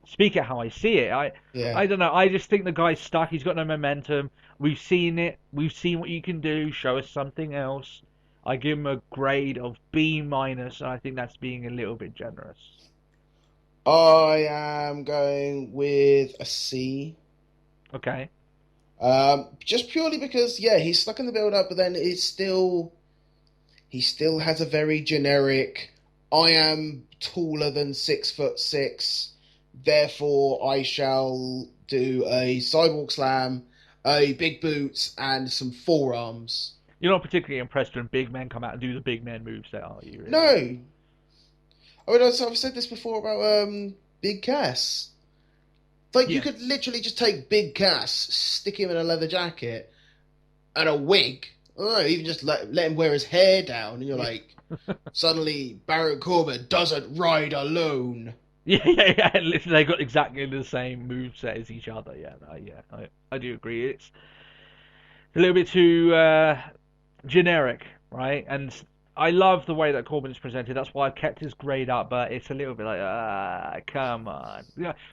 speak it how I see it. I don't know. I just think the guy's stuck. He's got no momentum. We've seen it. We've seen what you can do. Show us something else. I give him a grade of B-, and I think that's being a little bit generous. I am going with a C. Okay. Just purely because, he's stuck in the build-up, but then he still has a very generic, I am taller than 6'6", therefore I shall do a sidewalk slam, a big boots, and some forearms. You're not particularly impressed when big men come out and do the big man moveset, are you? Really? No. I mean, I've said this before about Big Cass. Like, you could literally just take Big Cass, stick him in a leather jacket, and a wig. I don't know, even just let him wear his hair down, and you're like, suddenly Baron Corbin doesn't ride alone. Yeah. Literally, they got exactly the same moveset as each other. I do agree. It's a little bit too generic, right? And I love the way that Corbin is presented. That's why I've kept his grade up, but it's a little bit like, come on.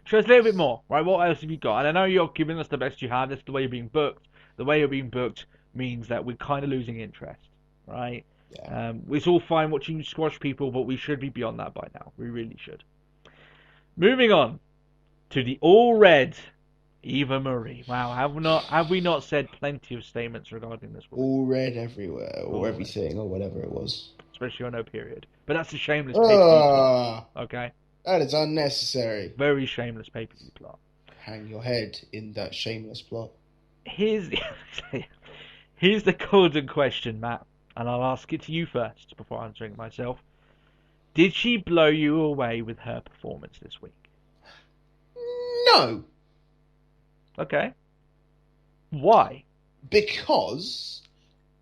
Show us a little bit more, right? What else have you got? And I know you're giving us the best you have. This is the way you're being booked. The way you're being booked means that we're kind of losing interest, right? Yeah. It's all fine watching squash people, but we should be beyond that by now. We really should. Moving on to the all red Eva Marie. Wow, have we not said plenty of statements regarding this woman? All red everywhere, or All everything, or whatever it was. Especially on no period. But that's a shameless pay-per-view plot. Okay? That is unnecessary. Very shameless pay-per-view plot. Hang your head in that shameless plot. Here's the golden question, Matt, and I'll ask it to you first before answering it myself. Did she blow you away with her performance this week? No. Okay. Why? Because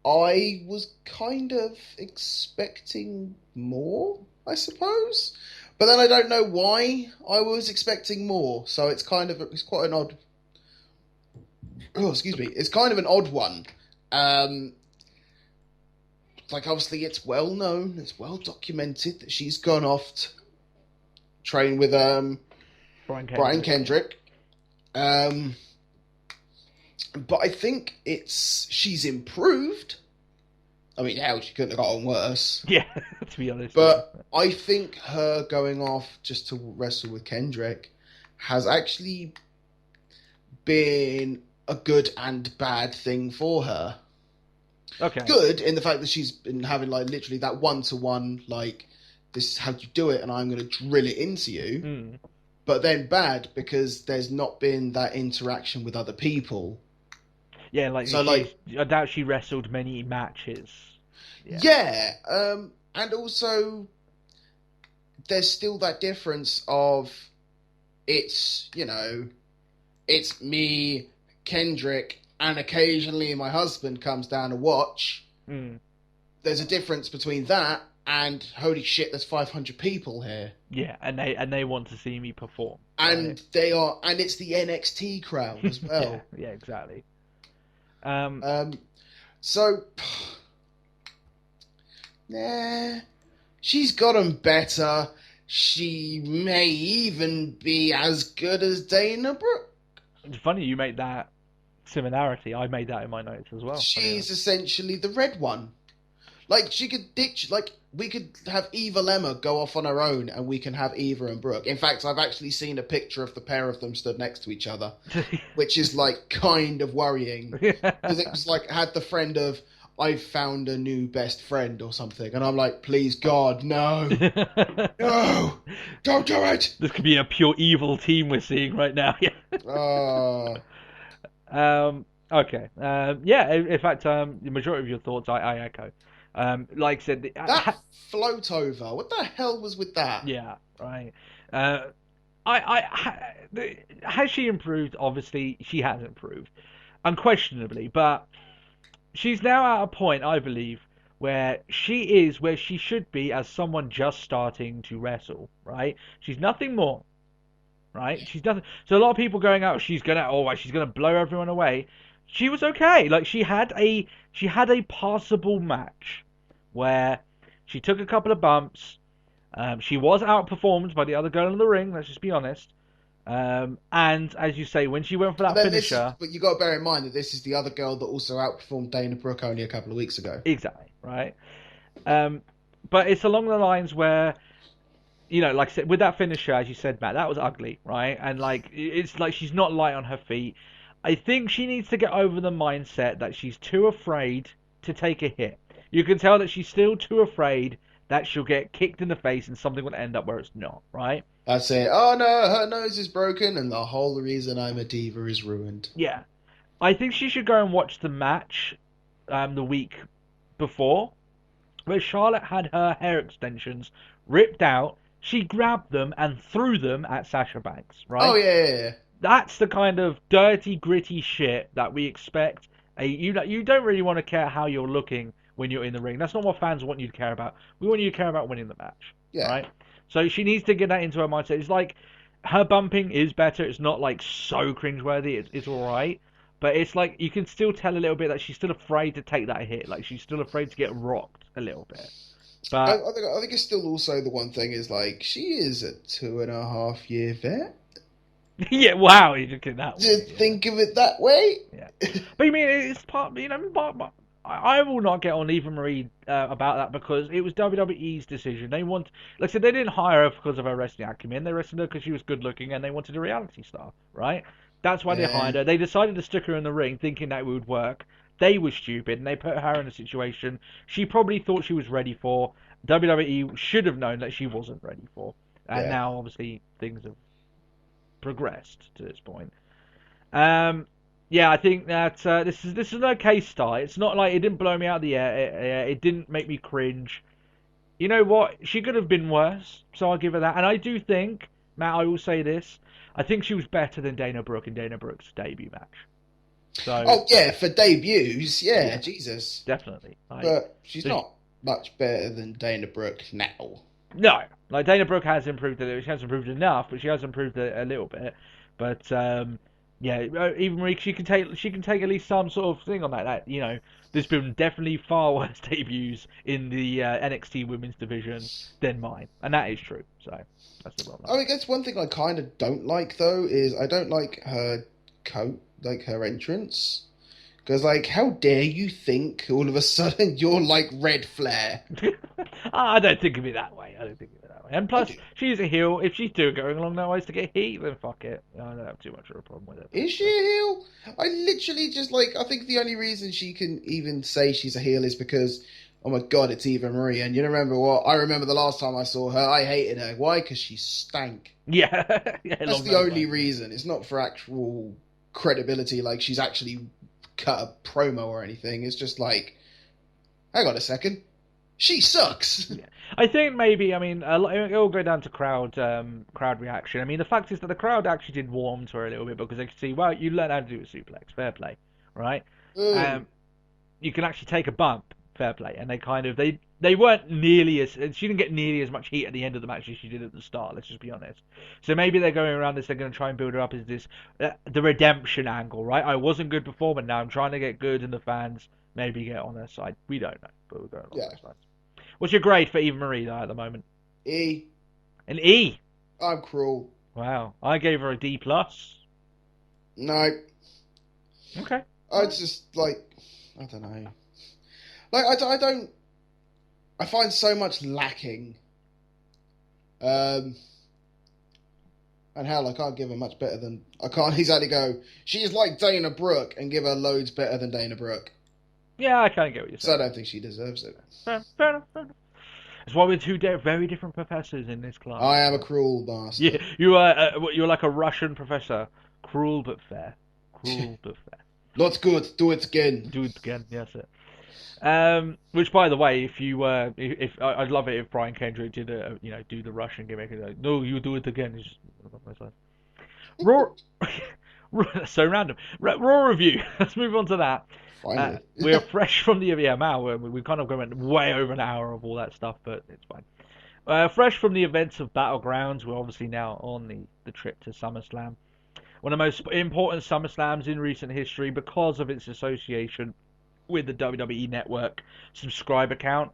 I was kind of expecting more, I suppose. But then I don't know why I was expecting more. So it's quite an odd... Oh, excuse me. It's kind of an odd one. Like, obviously, it's well known, it's well documented that she's gone off to train with Brian Kendrick. But I think she's improved. I mean, hell, she couldn't have gotten worse. Yeah, to be honest. But I think her going off just to wrestle with Kendrick has actually been a good and bad thing for her. Okay. Good in the fact that she's been having like literally that one-to-one, like, this is how you do it and I'm going to drill it into you. Mm. But then bad because there's not been that interaction with other people. Yeah, like, so, like, I doubt she wrestled many matches. Yeah. And also there's still that difference of it's me, Kendrick, and occasionally my husband comes down to watch. Mm. There's a difference between that and holy shit, there's 500 people here. Yeah, and they want to see me perform. And right? and it's the NXT crowd as well. yeah, exactly. So, she's gotten better. She may even be as good as Dana Brooke. It's funny you make that similarity. I made that in my notes as well. She's essentially the red one. Like, she could we could have Eva Lemmer go off on her own and we can have Eva and Brooke. In fact, I've actually seen a picture of the pair of them stood next to each other, which is, like, kind of worrying. Because it was, like, had the friend of, I've found a new best friend or something. And I'm like, please, God, no. No! Don't do it! This could be a pure evil team we're seeing right now. Okay. Yeah, in fact, the majority of your thoughts I echo. Like I said... that float over, what the hell was with that? Yeah, right. Has she improved? Obviously, she has improved. Unquestionably, but she's now at a point, I believe, where she is where she should be as someone just starting to wrestle, right? She's nothing more, right? She's nothing. So a lot of people going out, she's gonna blow everyone away. She was okay. Like, she had a passable match where she took a couple of bumps. She was outperformed by the other girl in the ring. Let's just be honest. And as you say, when she went for that finisher, but you got to bear in mind that this is the other girl that also outperformed Dana Brooke only a couple of weeks ago. Exactly, right? But it's along the lines where, like I said, with that finisher, as you said, Matt, that was ugly, right? And like, it's like she's not light on her feet. I think she needs to get over the mindset that she's too afraid to take a hit. You can tell that she's still too afraid that she'll get kicked in the face and something will end up where it's not, right? That's it. Oh no, her nose is broken and the whole reason I'm a diva is ruined. Yeah. I think she should go and watch the match the week before, where Charlotte had her hair extensions ripped out. She grabbed them and threw them at Sasha Banks, right? Oh, yeah. That's the kind of dirty, gritty shit that we expect. You don't really want to care how you're looking when you're in the ring. That's not what fans want you to care about. We want you to care about winning the match. Yeah. Right? So she needs to get that into her mindset. It's like, her bumping is better. It's not like so cringeworthy. It's alright. But it's like, you can still tell a little bit that she's still afraid to take that hit. Like, she's still afraid to get rocked a little bit. But I think it's still also the one thing is, like, she is a 2.5-year vet. Yeah, wow, you took it that way. Just think of it that way. Yeah. But you mean it's part, I will not get on Eva Marie about that because it was WWE's decision. Like I said, they didn't hire her because of her wrestling acumen. They wrestled her because she was good looking and they wanted a reality star, right? That's why they hired her. They decided to stick her in the ring thinking that it would work. They were stupid and they put her in a situation she probably thought she was ready for. WWE should have known that she wasn't ready for. And now, obviously, things have progressed to this point. I think that this is an okay start. It's not like it didn't blow me out of the air. It didn't make me cringe. You know what? She could have been worse, so I'll give her that. And I do think, Matt, I will say this: I think she was better than Dana Brooke in Dana Brooke's debut match. So, for debuts, Jesus, definitely. But she's not much better than Dana Brooke now. No, like Dana Brooke has improved a little. She hasn't improved enough, but she has improved a little bit. But even Marie, she can take at least some sort of thing on that. There's been definitely far worse debuts in the NXT Women's Division than mine, and that is true. So that's the problem. I guess one thing I kind of don't like though is I don't like her coat, like her entrance. Because, how dare you think all of a sudden you're like Red Flair? I don't think of it that way. And plus, she's a heel. If she's going along that way to get heat, then fuck it. I don't have too much of a problem with it. Is she a heel? I literally just, I think the only reason she can even say she's a heel is because, oh my god, it's Eva Marie. And you remember what? I remember the last time I saw her, I hated her. Why? Because she stank. Yeah. That's the only reason. It's not for actual credibility, she's actually cut a promo or anything. It's just hang on a second, she sucks. Yeah. I think maybe it'll go down to crowd reaction. The fact is that the crowd actually did warm to her a little bit because they could see, well, you learn how to do a suplex, fair play, right? You can actually take a bump, fair play, and they weren't nearly as, she didn't get nearly as much heat at the end of the match as she did at the start, let's just be honest. So maybe they're going around this, they're going to try and build her up as this, the redemption angle, right? I wasn't good before, but now I'm trying to get good and the fans maybe get on her side. We don't know, but we're going along those lines. What's your grade for Eva Marie, though, at the moment? E. An E? I'm cruel. Wow. I gave her a D+. No. Okay. I just, I don't know. I find so much lacking. And hell, I can't give her much better than... I can't exactly go, she's like Dana Brooke, and give her loads better than Dana Brooke. Yeah, I kind of get what you're saying. So I don't think she deserves it. Fair enough. That's why we're two very different professors in this class. I am a cruel bastard. Yeah, you're like a Russian professor. Cruel but fair. Cruel but fair. Not good. Do it again. Do it again. Yes, sir. Which, by the way, if I'd love it if Brian Kendrick did do the Russian gimmick. No, you do it again. It's just, Raw. So random. Raw review. Let's move on to that. We're fresh from the we kind of went way over an hour of all that stuff, but it's fine. Fresh from the events of Battlegrounds, we're obviously now on the trip to SummerSlam, one of the most important SummerSlams in recent history because of its association with the WWE Network subscriber count.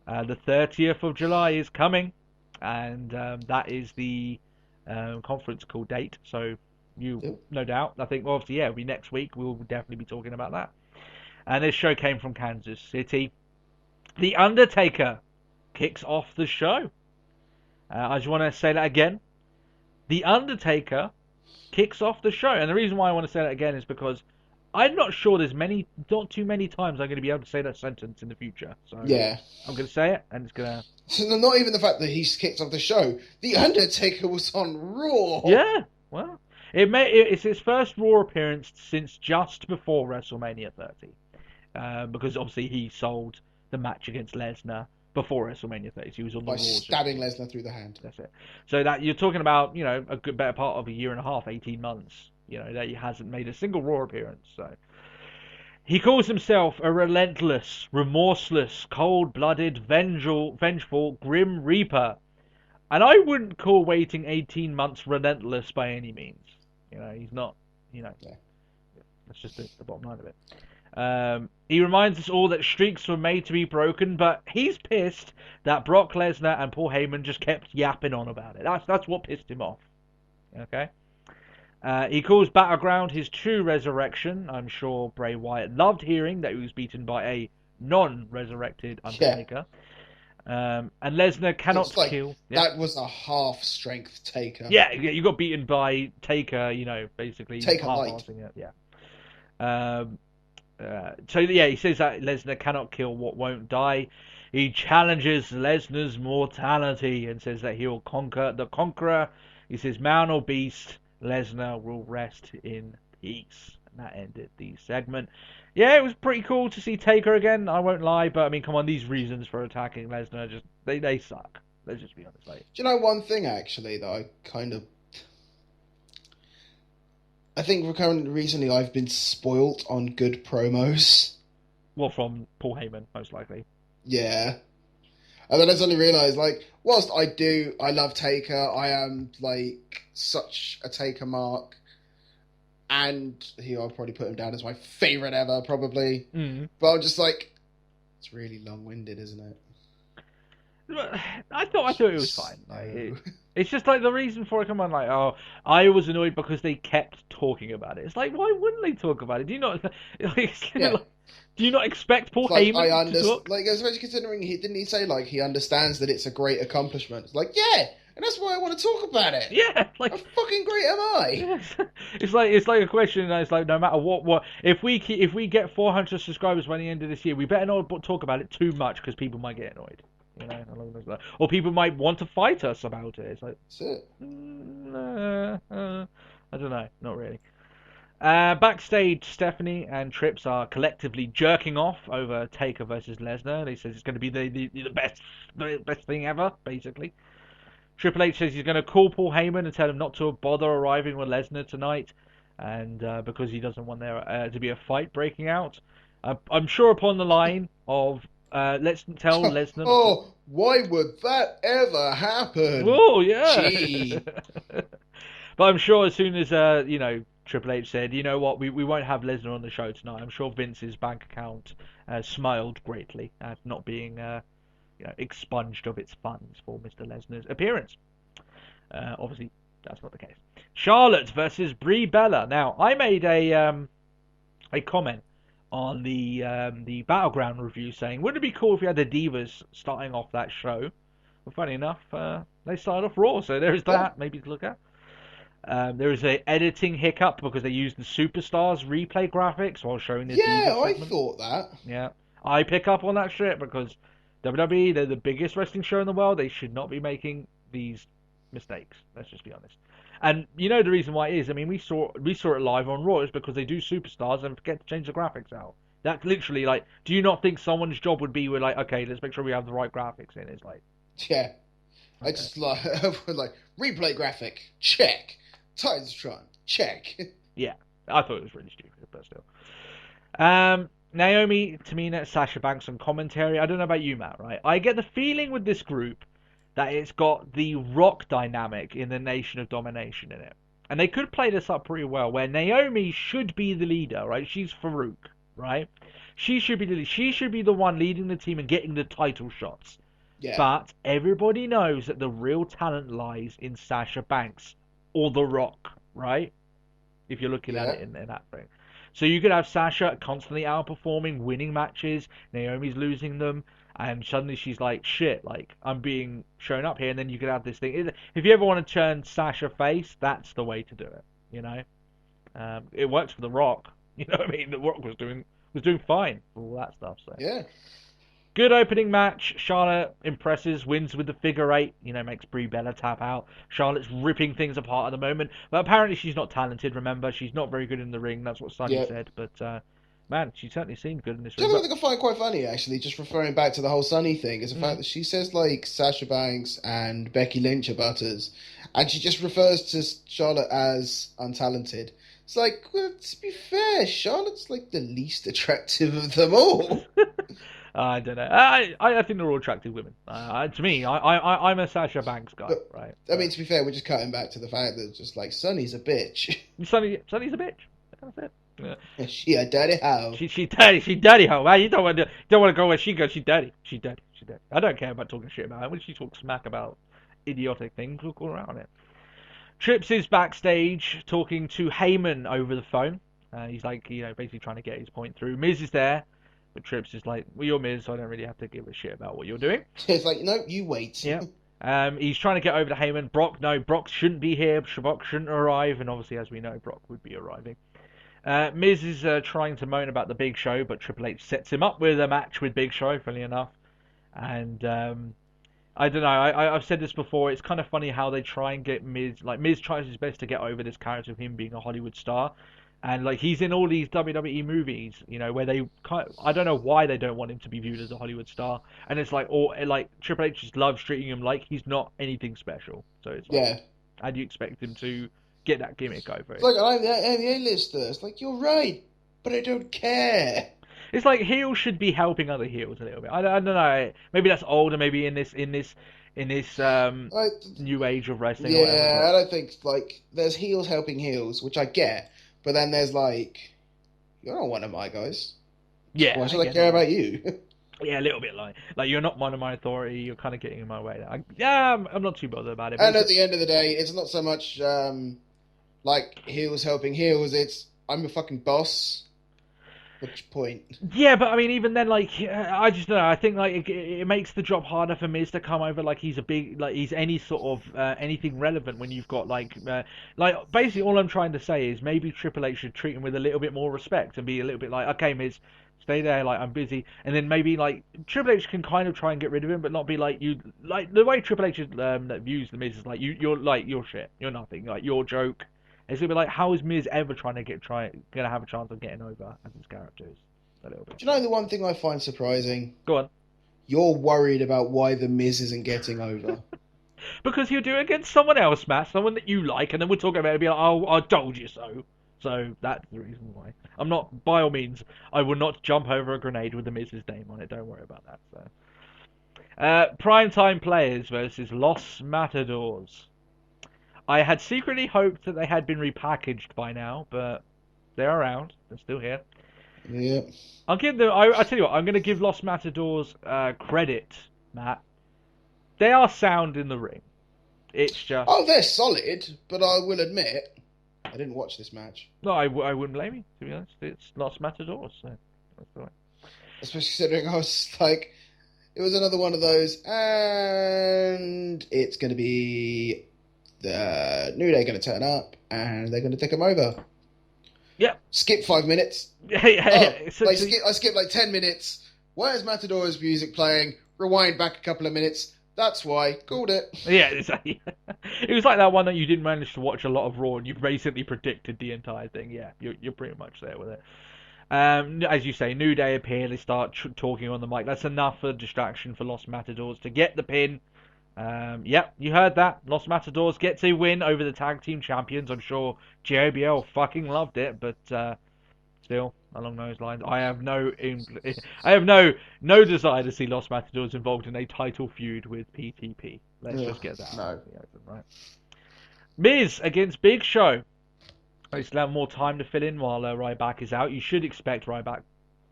The 30th of July is coming, and that is the conference call date. So no doubt, I think, obviously, it'll be next week. We'll definitely be talking about that. And this show came from Kansas City. The Undertaker kicks off the show. I just want to say that again. The Undertaker kicks off the show. And the reason why I want to say that again is because I'm not sure there's not too many times I'm going to be able to say that sentence in the future. So yeah. I'm going to say it, and it's going to... So not even the fact that he's kicked off the show. The Undertaker was on Raw. Yeah, well, it's his first Raw appearance since just before WrestleMania 30. Because obviously he sold the match against Lesnar before WrestleMania 30. He was on the Raw. By stabbing Lesnar through the hand. That's it. So that you're talking about, a good better part of a year and a half, 18 months, that he hasn't made a single Raw appearance. So he calls himself a relentless, remorseless, cold-blooded, vengeful, grim reaper. And I wouldn't call waiting 18 months relentless by any means. He's not, Yeah. That's just the bottom line of it. He reminds us all that streaks were made to be broken, but he's pissed that Brock Lesnar and Paul Heyman just kept yapping on about it. That's what pissed him off. Okay. He calls Battleground his true resurrection. I'm sure Bray Wyatt loved hearing that he was beaten by a non-resurrected Undertaker. And Lesnar cannot kill. Yeah. That was a half-strength Taker. Yeah, you got beaten by Taker, basically. Taker light. It. Yeah. So he says that Lesnar cannot kill what won't die. He challenges Lesnar's mortality and says that he will conquer the conqueror. He says, man or beast, Lesnar will rest in peace. And that ended the segment. Yeah, it was pretty cool to see Taker again, I won't lie, but I mean, come on, these reasons for attacking Lesnar, they suck. Let's just be honest. Do you know one thing, actually, that I think recently I've been spoilt on good promos. Well, from Paul Heyman, most likely. Yeah. And then I suddenly realised, whilst I love Taker, I am, such a Taker mark. And I'll probably put him down as my favourite ever, probably. Mm. But I'm just it's really long-winded, isn't it? I thought it was fine. It's just the reason for it. Come on, I was annoyed because they kept talking about it. It's why wouldn't they talk about it? Do you not? Do you not expect Paul Heyman to talk? Especially considering he say he understands that it's a great accomplishment. It's yeah. And that's why I want to talk about it. Yeah, how fucking great am I? It's like a question. It's no matter what if we get 400 subscribers by the end of this year, we better not talk about it too much because people might get annoyed. Or people might want to fight us about it. It's that's it. I don't know, not really. Backstage, Stephanie and Trips are collectively jerking off over Taker versus Lesnar. They says it's going to be the best thing ever, basically. Triple H says he's going to call Paul Heyman and tell him not to bother arriving with Lesnar tonight, and because he doesn't want there to be a fight breaking out. I'm sure upon the line of let's tell Lesnar. Oh, why would that ever happen? Oh yeah. Gee. But I'm sure as soon as Triple H said, you know what, we won't have Lesnar on the show tonight. I'm sure Vince's bank account smiled greatly at not being expunged of its funds for Mr. Lesnar's appearance. Obviously, that's not the case. Charlotte versus Brie Bella. Now, I made a comment on the Battleground review saying, wouldn't it be cool if you had the Divas starting off that show? Well, funny enough, they started off Raw, so there's that, maybe to look at. There is an editing hiccup because they used the Superstars replay graphics while showing the Divas segment. I thought that. Yeah, I pick up on that shit because WWE, they're the biggest wrestling show in the world. They should not be making these mistakes. Let's just be honest. And the reason why it is, I mean, we saw it live on Raw is because they do Superstars and forget to change the graphics out. That's literally do you not think someone's job would be okay, let's make sure we have the right graphics in? It's yeah. Okay. I just replay graphic, check. Titantron, check. Yeah, I thought it was really stupid, but still. Naomi, Tamina, Sasha Banks on commentary. I don't know about you, Matt, right? I get the feeling with this group that it's got the Rock dynamic in the Nation of Domination in it. And they could play this up pretty well, where Naomi should be the leader, right? She's Farouk, right? She should be the one leading the team and getting the title shots. Yeah. But everybody knows that the real talent lies in Sasha Banks or The Rock, right? If you're looking at it in that thing. So you could have Sasha constantly outperforming, winning matches, Naomi's losing them, and suddenly she's shit, I'm being shown up here, and then you could have this thing. If you ever want to turn Sasha face, that's the way to do it, It works for The Rock, you know what I mean? The Rock was doing fine for all that stuff, so. Yeah. Good opening match. Charlotte impresses, wins with the figure eight, makes Brie Bella tap out. Charlotte's ripping things apart at the moment. But apparently she's not talented, remember. She's not very good in the ring. That's what Sonny said. But, man, she certainly seemed good in this ring. I think I find quite funny, actually, just referring back to the whole Sonny thing, is the fact that she says, Sasha Banks and Becky Lynch are butters. And she just refers to Charlotte as untalented. It's well, to be fair, Charlotte's, the least attractive of them all. I don't know. I think they're all attractive women. To me, I'm a Sasha Banks guy, but, right? I mean, to be fair, we're just cutting back to the fact that just Sonny's a bitch. Sonny's a bitch. That's it. Yeah. She a daddy hoe. She daddy hoe. Man, you don't want to go where she goes. She daddy. I don't care about talking shit about her. When she talks smack about idiotic things, we'll go around it. Trips is backstage talking to Heyman over the phone. He's like, basically trying to get his point through. Miz is there, but Trips is like, well, you're Miz, so I don't really have to give a shit about what you're doing. It's like, no, you wait. Yeah. He's trying to get over to Heyman. Brock shouldn't be here. Brock shouldn't arrive, and obviously, as we know, Brock would be arriving. Miz is trying to moan about the Big Show, but Triple H sets him up with a match with Big Show, funny enough. And I don't know. I've said this before. It's kind of funny how they try and get Miz. Like Miz tries his best to get over this character of him being a Hollywood star, and like he's in all these WWE movies, where they I don't know why they don't want him to be viewed as a Hollywood star, and it's like Triple H just loves treating him like he's not anything special. So it's like, how do you expect him to get that gimmick over? It's like, I'm the A-lister. It's like, you're right, but I don't care. It's like heels should be helping other heels a little bit. I don't know. Maybe that's older. Maybe in this new age of wrestling. Yeah, or whatever. I don't think like there's heels helping heels, which I get, but then there's like, you're not one of my guys. Yeah. Why should I care about you? Yeah, a little bit like you're not one of my authority. You're kind of getting in my way. I'm not too bothered about it. And at the end of the day, it's not so much like heels helping heels. It's I'm a fucking boss. Which point? Yeah, but I mean, even then, like, I just don't know. I think like it makes the job harder for Miz to come over like he's he's any sort of anything relevant when you've got like basically all I'm trying to say is maybe Triple H should treat him with a little bit more respect and be a little bit like, okay, Miz, stay there, like I'm busy, and then maybe like Triple H can kind of try and get rid of him, but not be like you like the way Triple H views the Miz is like you're shit, you're nothing, like you're a joke. It's gonna be like, how is Miz ever gonna have a chance of getting over as his character is? A little bit. Do you know the one thing I find surprising? Go on. You're worried about why the Miz isn't getting over. Because he'll do it against someone else, Matt, someone that you like, and then we'll talk about it and be like, oh, I told you so. So that's the reason why. I'm not, by all means, I will not jump over a grenade with the Miz's name on it. Don't worry about that. So, primetime players versus Los Matadors. I had secretly hoped that they had been repackaged by now, but they're around. They're still here. Yeah. I'll give them. I tell you what. I'm going to give Los Matadors credit, Matt. They are sound in the ring. It's just. Oh, they're solid, but I will admit, I didn't watch this match. No, I wouldn't blame you. To be honest, it's Los Matadors. So that's the way. Especially considering I was like, it was another one of those, and it's going to be. The New Day going to turn up and they're going to take them over. Yep. Skip 5 minutes. Yeah. I skipped like 10 minutes. Why is Matador's music playing? Rewind back a couple of minutes. That's why. Called it. Yeah, it was like that one that you didn't manage to watch a lot of Raw and you basically predicted the entire thing. Yeah, you're pretty much there with it. As you say, New Day appear. They start talking on the mic. That's enough for distraction for Los Matadors to get the pin. Yep, you heard that. Los Matadors get to win over the tag team champions. I'm sure JBL fucking loved it, but still, along those lines, I have no desire to see Los Matadors involved in a title feud with PTP. Let's just get that out of the open, right? Miz against Big Show. I still have more time to fill in while Ryback is out. You should expect Ryback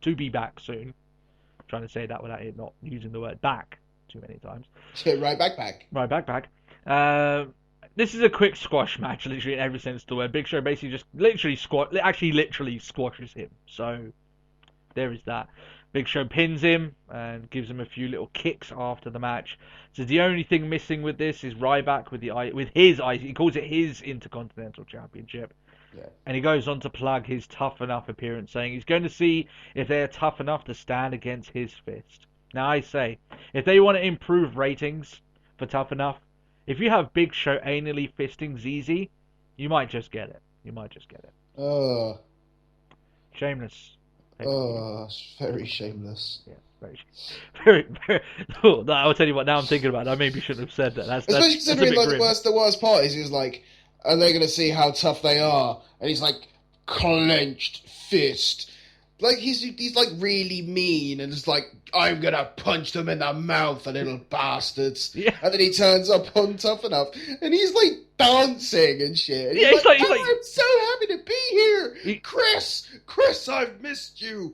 to be back soon. I'm trying to say that without it not using the word back too many times. Right back. This is a quick squash match, literally in every sense of the word. Big Show basically just literally squashes him. So there is that. Big Show pins him and gives him a few little kicks after the match. So the only thing missing with this is Ryback with his he calls it his Intercontinental Championship. Yeah. And he goes on to plug his Tough Enough appearance, saying he's going to see if they're tough enough to stand against his fist. Now I say, if they want to improve ratings for Tough Enough, if you have Big Show anally fisting ZZ, you might just get it. Oh. Shameless. Oh, very shameless. Yeah, very. Oh, no, I'll tell you what, now I'm thinking about it, I maybe shouldn't have said that. Especially considering like the worst part is he was like, are they going to see how tough they are? And he's like, clenched fist. Like, he's like really mean and it's like, I'm going to punch them in the mouth, the little bastards. Yeah. And then he turns up on Tough Enough and he's like dancing and shit. And yeah, he's like, he's like, I'm so happy to be here. Chris, I've missed you.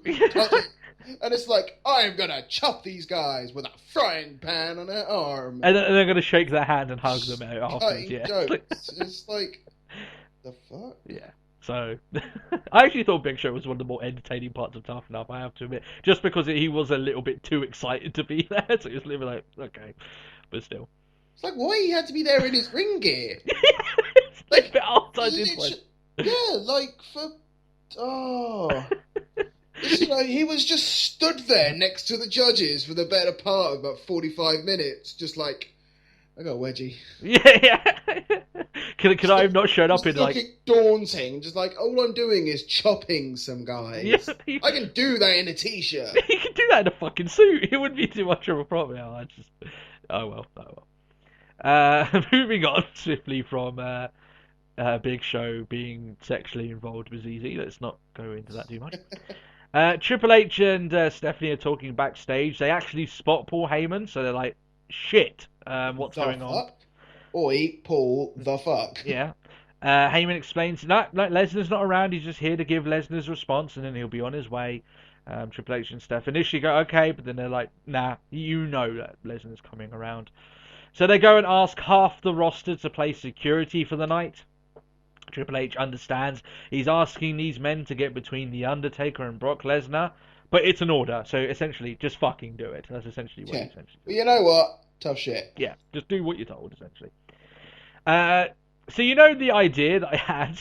And it's like, I'm gonna chop these guys with a frying pan on her arm. And they're going to shake their hand and hug them out afterwards, Cutting yeah. jokes. It's like, the fuck? Yeah. So, I actually thought Big Show was one of the more entertaining parts of Tough Enough, I have to admit. Just because he was a little bit too excited to be there, so he was living like, okay. But still. It's like, why he had to be there in his ring gear? It's like a bit outside this one. Yeah, like, for... Oh... It's like he was just stood there next to the judges for the better part of about 45 minutes, just like, I got a wedgie. Yeah. Could I have not shown up in like... looking daunting, just like, all I'm doing is chopping some guys. Yeah. I can do that in a t-shirt. He could do that in a fucking suit. It wouldn't be too much of a problem. Oh well. Moving on swiftly from Big Show being sexually involved with ZZ. Let's not go into that too much. Triple H and Stephanie are talking backstage. They actually spot Paul Heyman, so they're like, shit, what's going on? Oi, Paul, the fuck. Yeah. Heyman explains, no, Lesnar's not around. He's just here to give Lesnar's response, and then he'll be on his way. Triple H and Steph initially go, okay, but then they're like, nah, you know that Lesnar's coming around. So they go and ask half the roster to play security for the night. Triple H understands. He's asking these men to get between The Undertaker and Brock Lesnar, but it's an order, so essentially, just fucking do it. That's essentially what he essentially But you know what? Tough shit. Yeah, just do what you're told, essentially. So you know the idea that I had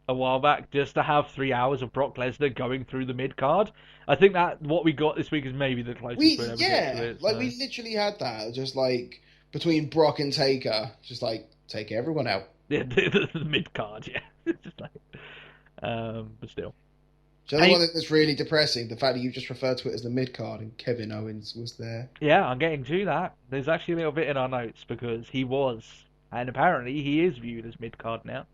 a while back, just to have 3 hours of Brock Lesnar going through the mid-card? I think that what we got this week is maybe the closest we'll ever get to it. Like, we literally had that, just like, between Brock and Taker, just like, take everyone out. Yeah, the mid-card, yeah. Just like, but still. Do you know the one that's really depressing? The fact that you just referred to it as the mid-card and Kevin Owens was there. Yeah, I'm getting to that. There's actually a little bit in our notes because he was, and apparently he is viewed as mid-card now.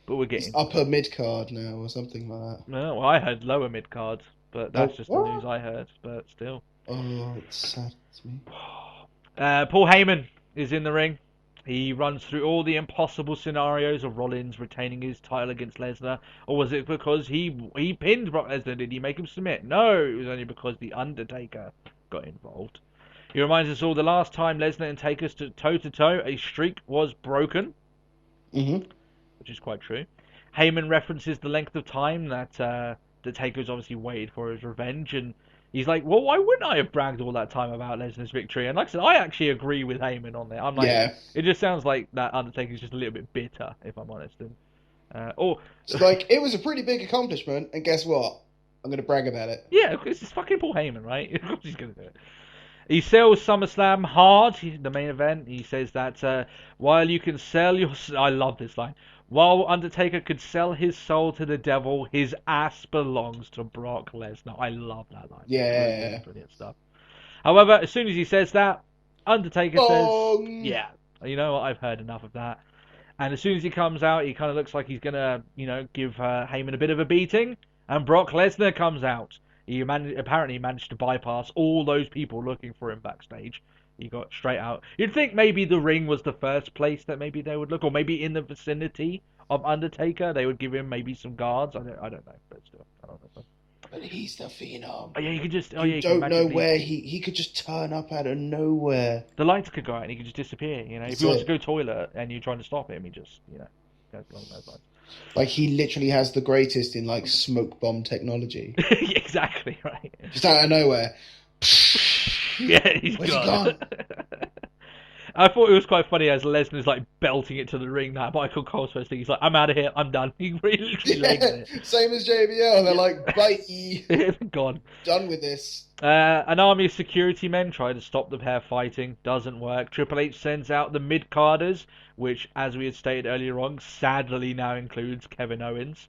But we're getting... It's upper mid-card now or something like that. No, well, I heard lower mid-card, but that's just the news I heard, but still. Oh, it saddens me. Paul Heyman is in the ring. He runs through all the impossible scenarios of Rollins retaining his title against Lesnar. Or was it because he pinned Brock Lesnar? Did he make him submit? No, it was only because The Undertaker got involved. He reminds us all the last time Lesnar and Taker stood toe-to-toe, a streak was broken. Mm-hmm. Which is quite true. Heyman references the length of time that Taker's obviously waited for his revenge, and he's like, well, why wouldn't I have bragged all that time about Lesnar's victory? And like I said, I actually agree with Heyman on that. I'm like, It just sounds like that Undertaker's just a little bit bitter, if I'm honest. And, it's like, it was a pretty big accomplishment, and guess what? I'm going to brag about it. Yeah, it's fucking Paul Heyman, right? Of course he's going to do it. He sells SummerSlam hard, the main event. He says that while you can sell your... I love this line. While Undertaker could sell his soul to the devil, his ass belongs to Brock Lesnar. I love that line. Yeah. Brilliant stuff. However, as soon as he says that, Undertaker says, yeah, you know what, I've heard enough of that. And as soon as he comes out, he kind of looks like he's going to, give Heyman a bit of a beating. And Brock Lesnar comes out. He apparently managed to bypass all those people looking for him backstage. He got straight out. You'd think maybe the ring was the first place that maybe they would look, or maybe in the vicinity of Undertaker, they would give him maybe some guards. I don't know, but still, I don't know. But he's the Phenom. Oh yeah, you could just. You don't know where he could just turn up out of nowhere. The lights could go out and he could just disappear. If he wants to go toilet and you're trying to stop him, he just goes along those lines. Like, he literally has the greatest in, like, smoke bomb technology. Exactly, right. Just out of nowhere. Yeah, he's gone. I thought it was quite funny as Lesnar's, like, belting it to the ring. That Michael Cole's first thing, he's like, I'm out of here, I'm done. He really literally legs it. Same as JBL. They're like, bye. Gone. Done with this. An army of security men try to stop the pair fighting. Doesn't work. Triple H sends out the mid-carders, which, as we had stated earlier on, sadly now includes Kevin Owens.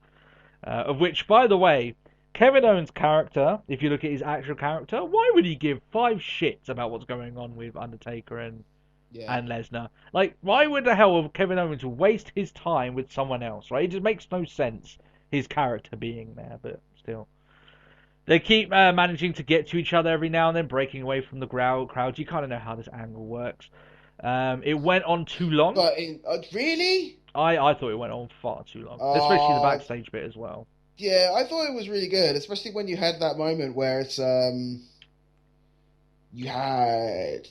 Of which, by the way, Kevin Owens' character, if you look at his actual character, why would he give 5 shits about what's going on with Undertaker and Lesnar? Like, why would the hell would Kevin Owens waste his time with someone else, right? It just makes no sense, his character being there, but still. They keep managing to get to each other every now and then, breaking away from the crowd. You kind of know how this angle works. It went on too long. But really? I thought it went on far too long, especially the backstage bit as well. Yeah, I thought it was really good, especially when you had that moment where it's you had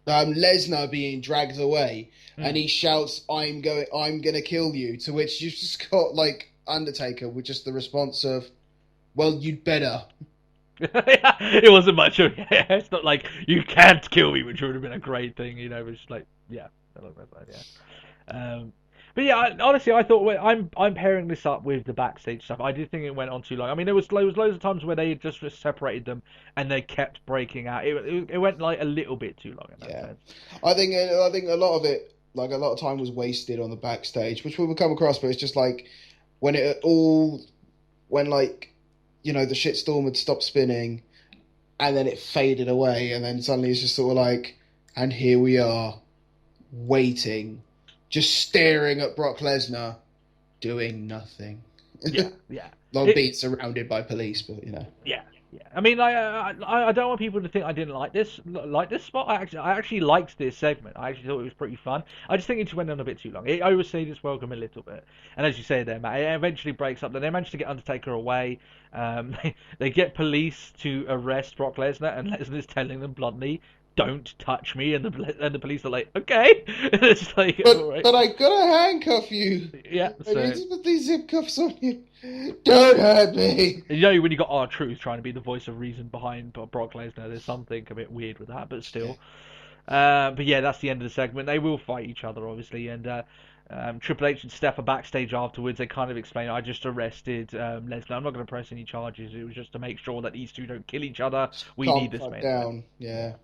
Lesnar being dragged away, and he shouts, I'm gonna kill you," to which you just got like Undertaker with just the response of, "Well, you'd better." It wasn't much of it's not like you can't kill me, which would have been a great thing, you know. It was just like, yeah, I love that, yeah. But yeah, honestly, I thought I'm pairing this up with the backstage stuff. I did think it went on too long. I mean, there was loads of times where they just separated them and they kept breaking out. It went like a little bit too long in that sense. I think a lot of it, like a lot of time, was wasted on the backstage, which we will come across. But it's just like when like, you know, the shitstorm had stopped spinning, and then it faded away, and then suddenly it's just sort of like, and here we are, waiting. Just staring at Brock Lesnar, doing nothing. Yeah, yeah. Not being surrounded by police, but you know. Yeah, yeah. I mean, I don't want people to think I didn't like this spot. I actually liked this segment. I actually thought it was pretty fun. I just think it just went on a bit too long. It overstayed its welcome a little bit. And as you say there, Matt, it eventually breaks up. Then they managed to get Undertaker away. They get police to arrest Brock Lesnar, and Lesnar's telling them bluntly, "Don't touch me," and the police are like, "Okay." It's like, all right. But I gotta handcuff you. Yeah. I need to put these zip cuffs on you. Don't hurt me. You know, when you got R-Truth trying to be the voice of reason behind Brock Lesnar, there's something a bit weird with that, but still. But yeah, that's the end of the segment. They will fight each other, obviously, and Triple H and Steph are backstage afterwards. They kind of explain, "I just arrested Lesnar. I'm not going to press any charges. It was just to make sure that these two don't kill each other. We need this man down." Yeah.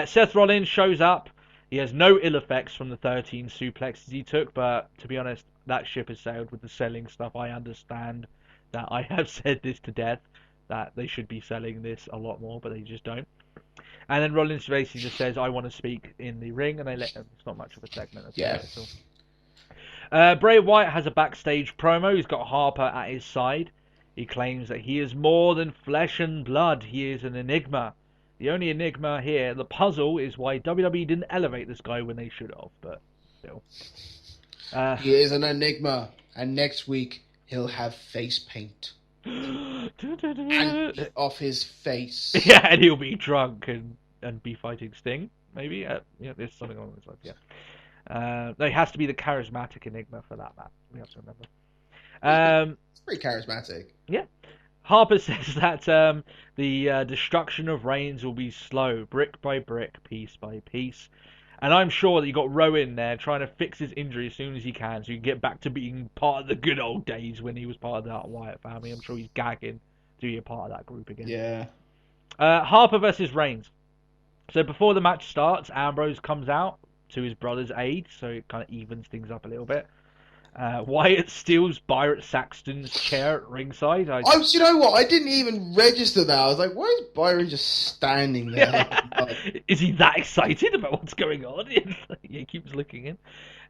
Seth Rollins shows up. He has no ill effects from the 13 suplexes he took, but to be honest, that ship has sailed with the selling stuff. I understand that I have said this to death, that they should be selling this a lot more, but they just don't. And then Rollins basically just says, "I want to speak in the ring," and they let him. It's not much of a segment. Yeah. Bray Wyatt has a backstage promo. He's got Harper at his side. He claims that he is more than flesh and blood. He is an enigma. The only enigma here, the puzzle, is why WWE didn't elevate this guy when they should have, but still. He is an enigma, and next week he'll have face paint. And off his face. Yeah, and he'll be drunk and be fighting Sting, maybe? Yeah, there's something along those lines, yeah. There has to be the charismatic enigma for that, Matt. We have to remember. It's pretty charismatic. Yeah. Harper says that the destruction of Reigns will be slow, brick by brick, piece by piece. And I'm sure that you got Rowan there trying to fix his injury as soon as he can, so he can get back to being part of the good old days when he was part of that Wyatt family. I'm sure he's gagging to be a part of that group again. Yeah. Harper versus Reigns. So before the match starts, Ambrose comes out to his brother's aid, so it kind of evens things up a little bit. Wyatt steals Byron Saxton's chair at ringside. You know what? I didn't even register that. I was like, why is Byron just standing there? Is he that excited about what's going on? He keeps looking in.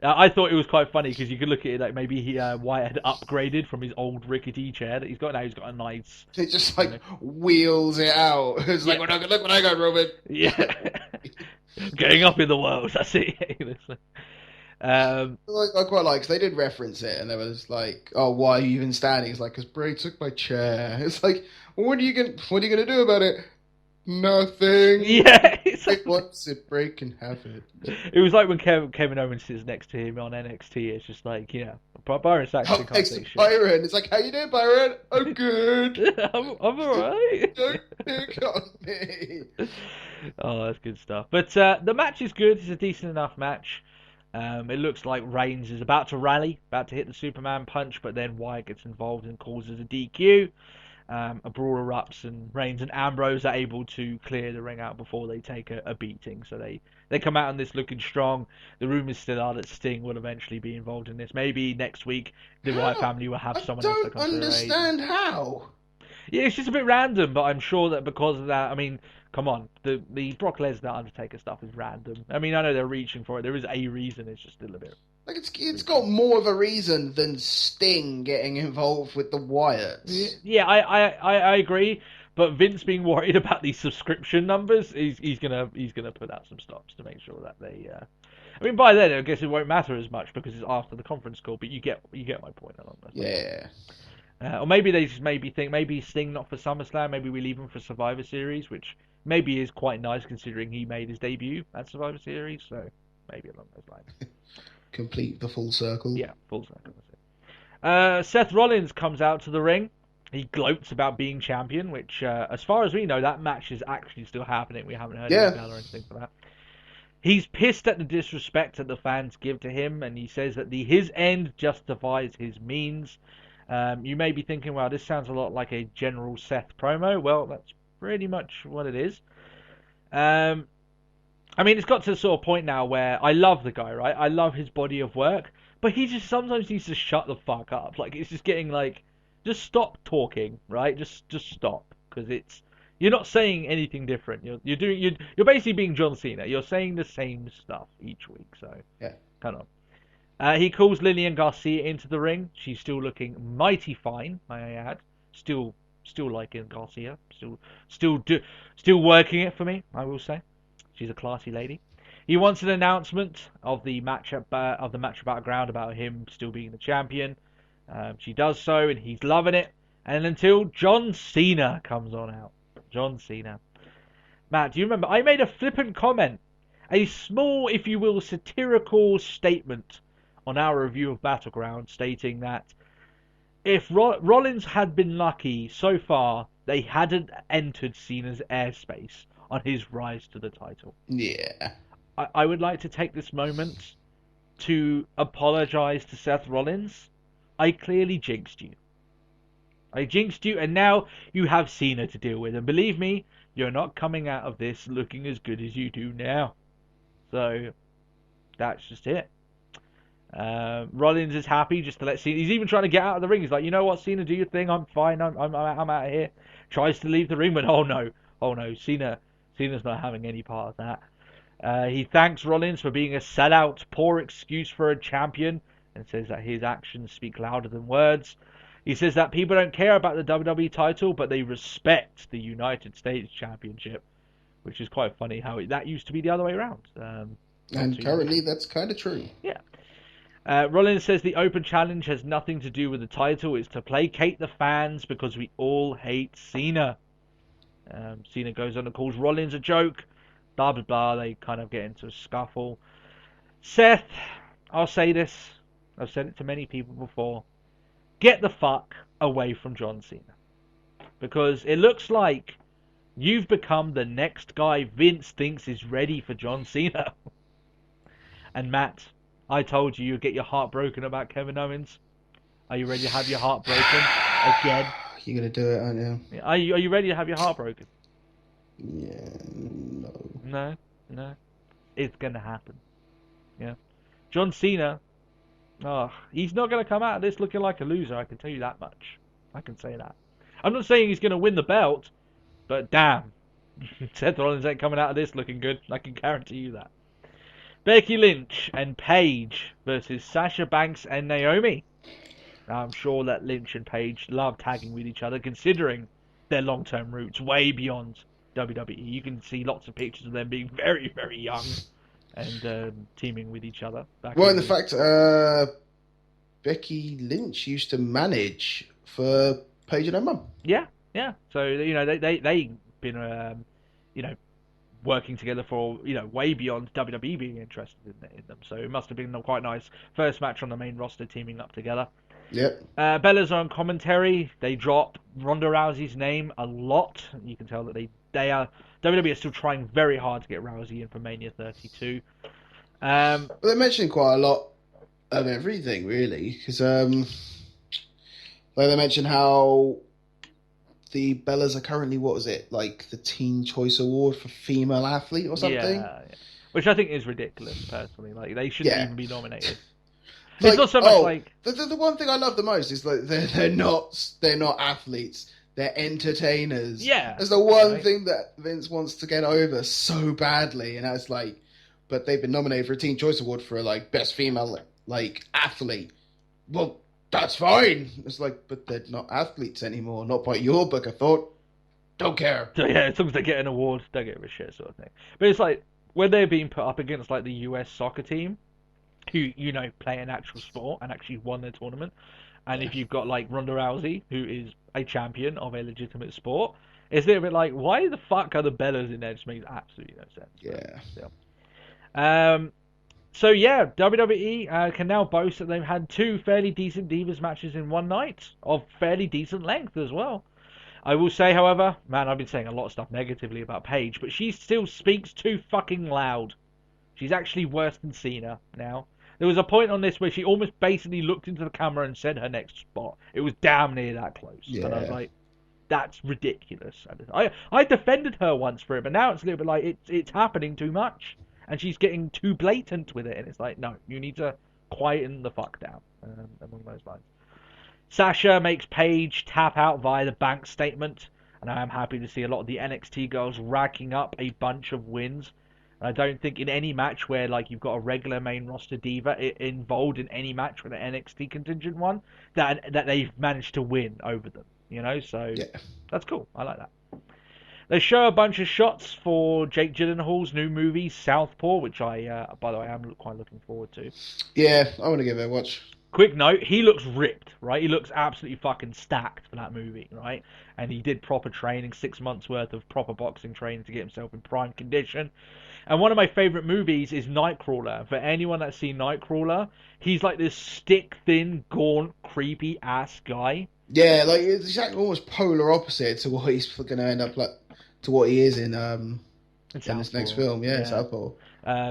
I thought it was quite funny because you could look at it like maybe Wyatt had upgraded from his old rickety chair that he's got now. He's got a nice. It just wheels it out. It's like, look what I got, Roman. Yeah, getting up in the world. That's it. I quite like because they did reference it, and they was like, "Oh, why are you even standing?" It's like, "Because Brie took my chair." It's like, well, what are you gonna do about it? Nothing. Yeah, Brie wants it. Brie can have it. It was like when Kevin Owens sits next to him on NXT. It's just like, Byron Saxton can't say shit. Byron, it's like, "How you doing, Byron?" "I'm good." I'm alright. Don't pick on me. Oh, that's good stuff. But the match is good. It's a decent enough match. It looks like Reigns is about to rally, about to hit the Superman punch, but then Wyatt gets involved and causes a DQ. A brawl erupts, and Reigns and Ambrose are able to clear the ring out before they take a beating. So they come out on this looking strong. The rumours still are that Sting will eventually be involved in this. Maybe next week the Wyatt family will have someone else to come to their aid. I don't understand how. Yeah, it's just a bit random, but I'm sure that because of that, I mean, come on, the Brock Lesnar Undertaker stuff is random. I mean, I know they're reaching for it. There is a reason. It's just still a bit. Like it's got more of a reason than Sting getting involved with the Wyatts. Yeah, I agree. But Vince being worried about these subscription numbers, he's gonna put out some stops to make sure that they. I mean, by then I guess it won't matter as much because it's after the conference call. But you get my point along those lines. Yeah. Or maybe they just think maybe Sting not for SummerSlam. Maybe we leave him for Survivor Series, which maybe is quite nice considering he made his debut at Survivor Series. So maybe along those lines. Complete the full circle. Yeah, full circle. That's it. Seth Rollins comes out to the ring. He gloats about being champion, which, as far as we know, that match is actually still happening. We haven't heard any bell or anything for that. He's pissed at the disrespect that the fans give to him, and he says that his end justifies his means. You may be thinking, well, this sounds a lot like a General Seth promo. Well, that's pretty much what it is. I mean, it's got to the sort of point now where I love the guy, right? I love his body of work, but he just sometimes needs to shut the fuck up. Like, it's just getting like, just stop talking, right? Just stop, because you're not saying anything different. You're basically being John Cena. You're saying the same stuff each week. So Yeah. Kind of. He calls Lillian Garcia into the ring. She's still looking mighty fine, may I add. Still liking Garcia. Still working it for me, I will say. She's a classy lady. He wants an announcement of the match at Battleground about him still being the champion. She does so, and he's loving it. And until John Cena comes on out. John Cena. Matt, do you remember? I made a flippant comment. A small, if you will, satirical statement on our review of Battleground, stating that if Rollins had been lucky so far, they hadn't entered Cena's airspace on his rise to the title. Yeah. I would like to take this moment to apologize to Seth Rollins. I clearly jinxed you. And now you have Cena to deal with. And believe me, you're not coming out of this looking as good as you do now. So, that's just it. Rollins is happy just to let Cena... He's even trying to get out of the ring. He's like, you know what, Cena, do your thing. I'm fine. I'm out of here. Tries to leave the ring, but oh no. Cena's not having any part of that. He thanks Rollins for being a sellout, poor excuse for a champion, and says that his actions speak louder than words. He says that people don't care about the WWE title, but they respect the United States Championship, which is quite funny how that used to be the other way around. And currently that's kind of true. Yeah. Rollins says the open challenge has nothing to do with the title. It's to placate the fans because we all hate Cena. Cena goes on and calls Rollins a joke. Blah, blah, blah. They kind of get into a scuffle. Seth, I'll say this. I've said it to many people before. Get the fuck away from John Cena. Because it looks like you've become the next guy Vince thinks is ready for John Cena. And Matt, I told you'd get your heart broken about Kevin Owens. Are you ready to have your heart broken again? You're going to do it, aren't you? Are you ready to have your heart broken? Yeah, no. No. It's going to happen. Yeah. John Cena, he's not going to come out of this looking like a loser, I can tell you that much. I can say that. I'm not saying he's going to win the belt, but damn. Seth Rollins ain't coming out of this looking good. I can guarantee you that. Becky Lynch and Paige versus Sasha Banks and Naomi. Now, I'm sure that Lynch and Paige love tagging with each other, considering their long-term roots way beyond WWE. You can see lots of pictures of them being very, very young and teaming with each other. Well, in fact, Becky Lynch used to manage for Paige and her mum. Yeah. So, they've been, working together for, way beyond WWE being interested in them. So it must have been a quite nice first match on the main roster teaming up together. Yep. Bella's on commentary. They drop Ronda Rousey's name a lot. You can tell that WWE are still trying very hard to get Rousey in for Mania 32. But they mentioned quite a lot of everything, really, because they mentioned how the Bellas are currently, what was it, like the Teen Choice Award for Female Athlete or something? Yeah. Which I think is ridiculous, personally. Like, they shouldn't even be nominated. Like, it's not so much like... The one thing I love the most is like they're not athletes. They're entertainers. Yeah. That's the one thing that Vince wants to get over so badly, and that's like, but they've been nominated for a Teen Choice Award for like best female athlete. Well, that's fine. It's like, but they're not athletes anymore. Not by your book, I thought. Don't care. So yeah, as long as they get an award, don't give a shit sort of thing. But it's like, when they're being put up against like the US soccer team, who play an actual sport and actually won their tournament, and if you've got like Ronda Rousey, who is a champion of a legitimate sport, it's a little bit like, why the fuck are the Bellas in there? It just makes absolutely no sense. Yeah. So yeah, WWE can now boast that they've had 2 fairly decent Divas matches in one night of fairly decent length as well. I will say, however, man, I've been saying a lot of stuff negatively about Paige, but she still speaks too fucking loud. She's actually worse than Cena now. There was a point on this where she almost basically looked into the camera and said her next spot. It was damn near that close. Yeah. And I was like, that's ridiculous. I defended her once for it, but now it's a little bit like it's happening too much. And she's getting too blatant with it. And it's like, no, you need to quieten the fuck down. Along those lines. Sasha makes Paige tap out via the bank statement. And I am happy to see a lot of the NXT girls racking up a bunch of wins. I don't think in any match where like you've got a regular main roster diva involved in any match with an NXT contingent one that they've managed to win over them. So that's cool. I like that. They show a bunch of shots for Jake Gyllenhaal's new movie Southpaw, which I, by the way, am quite looking forward to. Yeah, I want to give it a watch. Quick note, he looks ripped, right? He looks absolutely fucking stacked for that movie, right? And he did proper training, 6 months worth of proper boxing training to get himself in prime condition. And one of my favourite movies is Nightcrawler. For anyone that's seen Nightcrawler, he's like this stick-thin, gaunt, creepy-ass guy. Yeah, like it's exactly almost polar opposite to what he's going to end up like, to what he is in this next film. Yeah. Southpaw.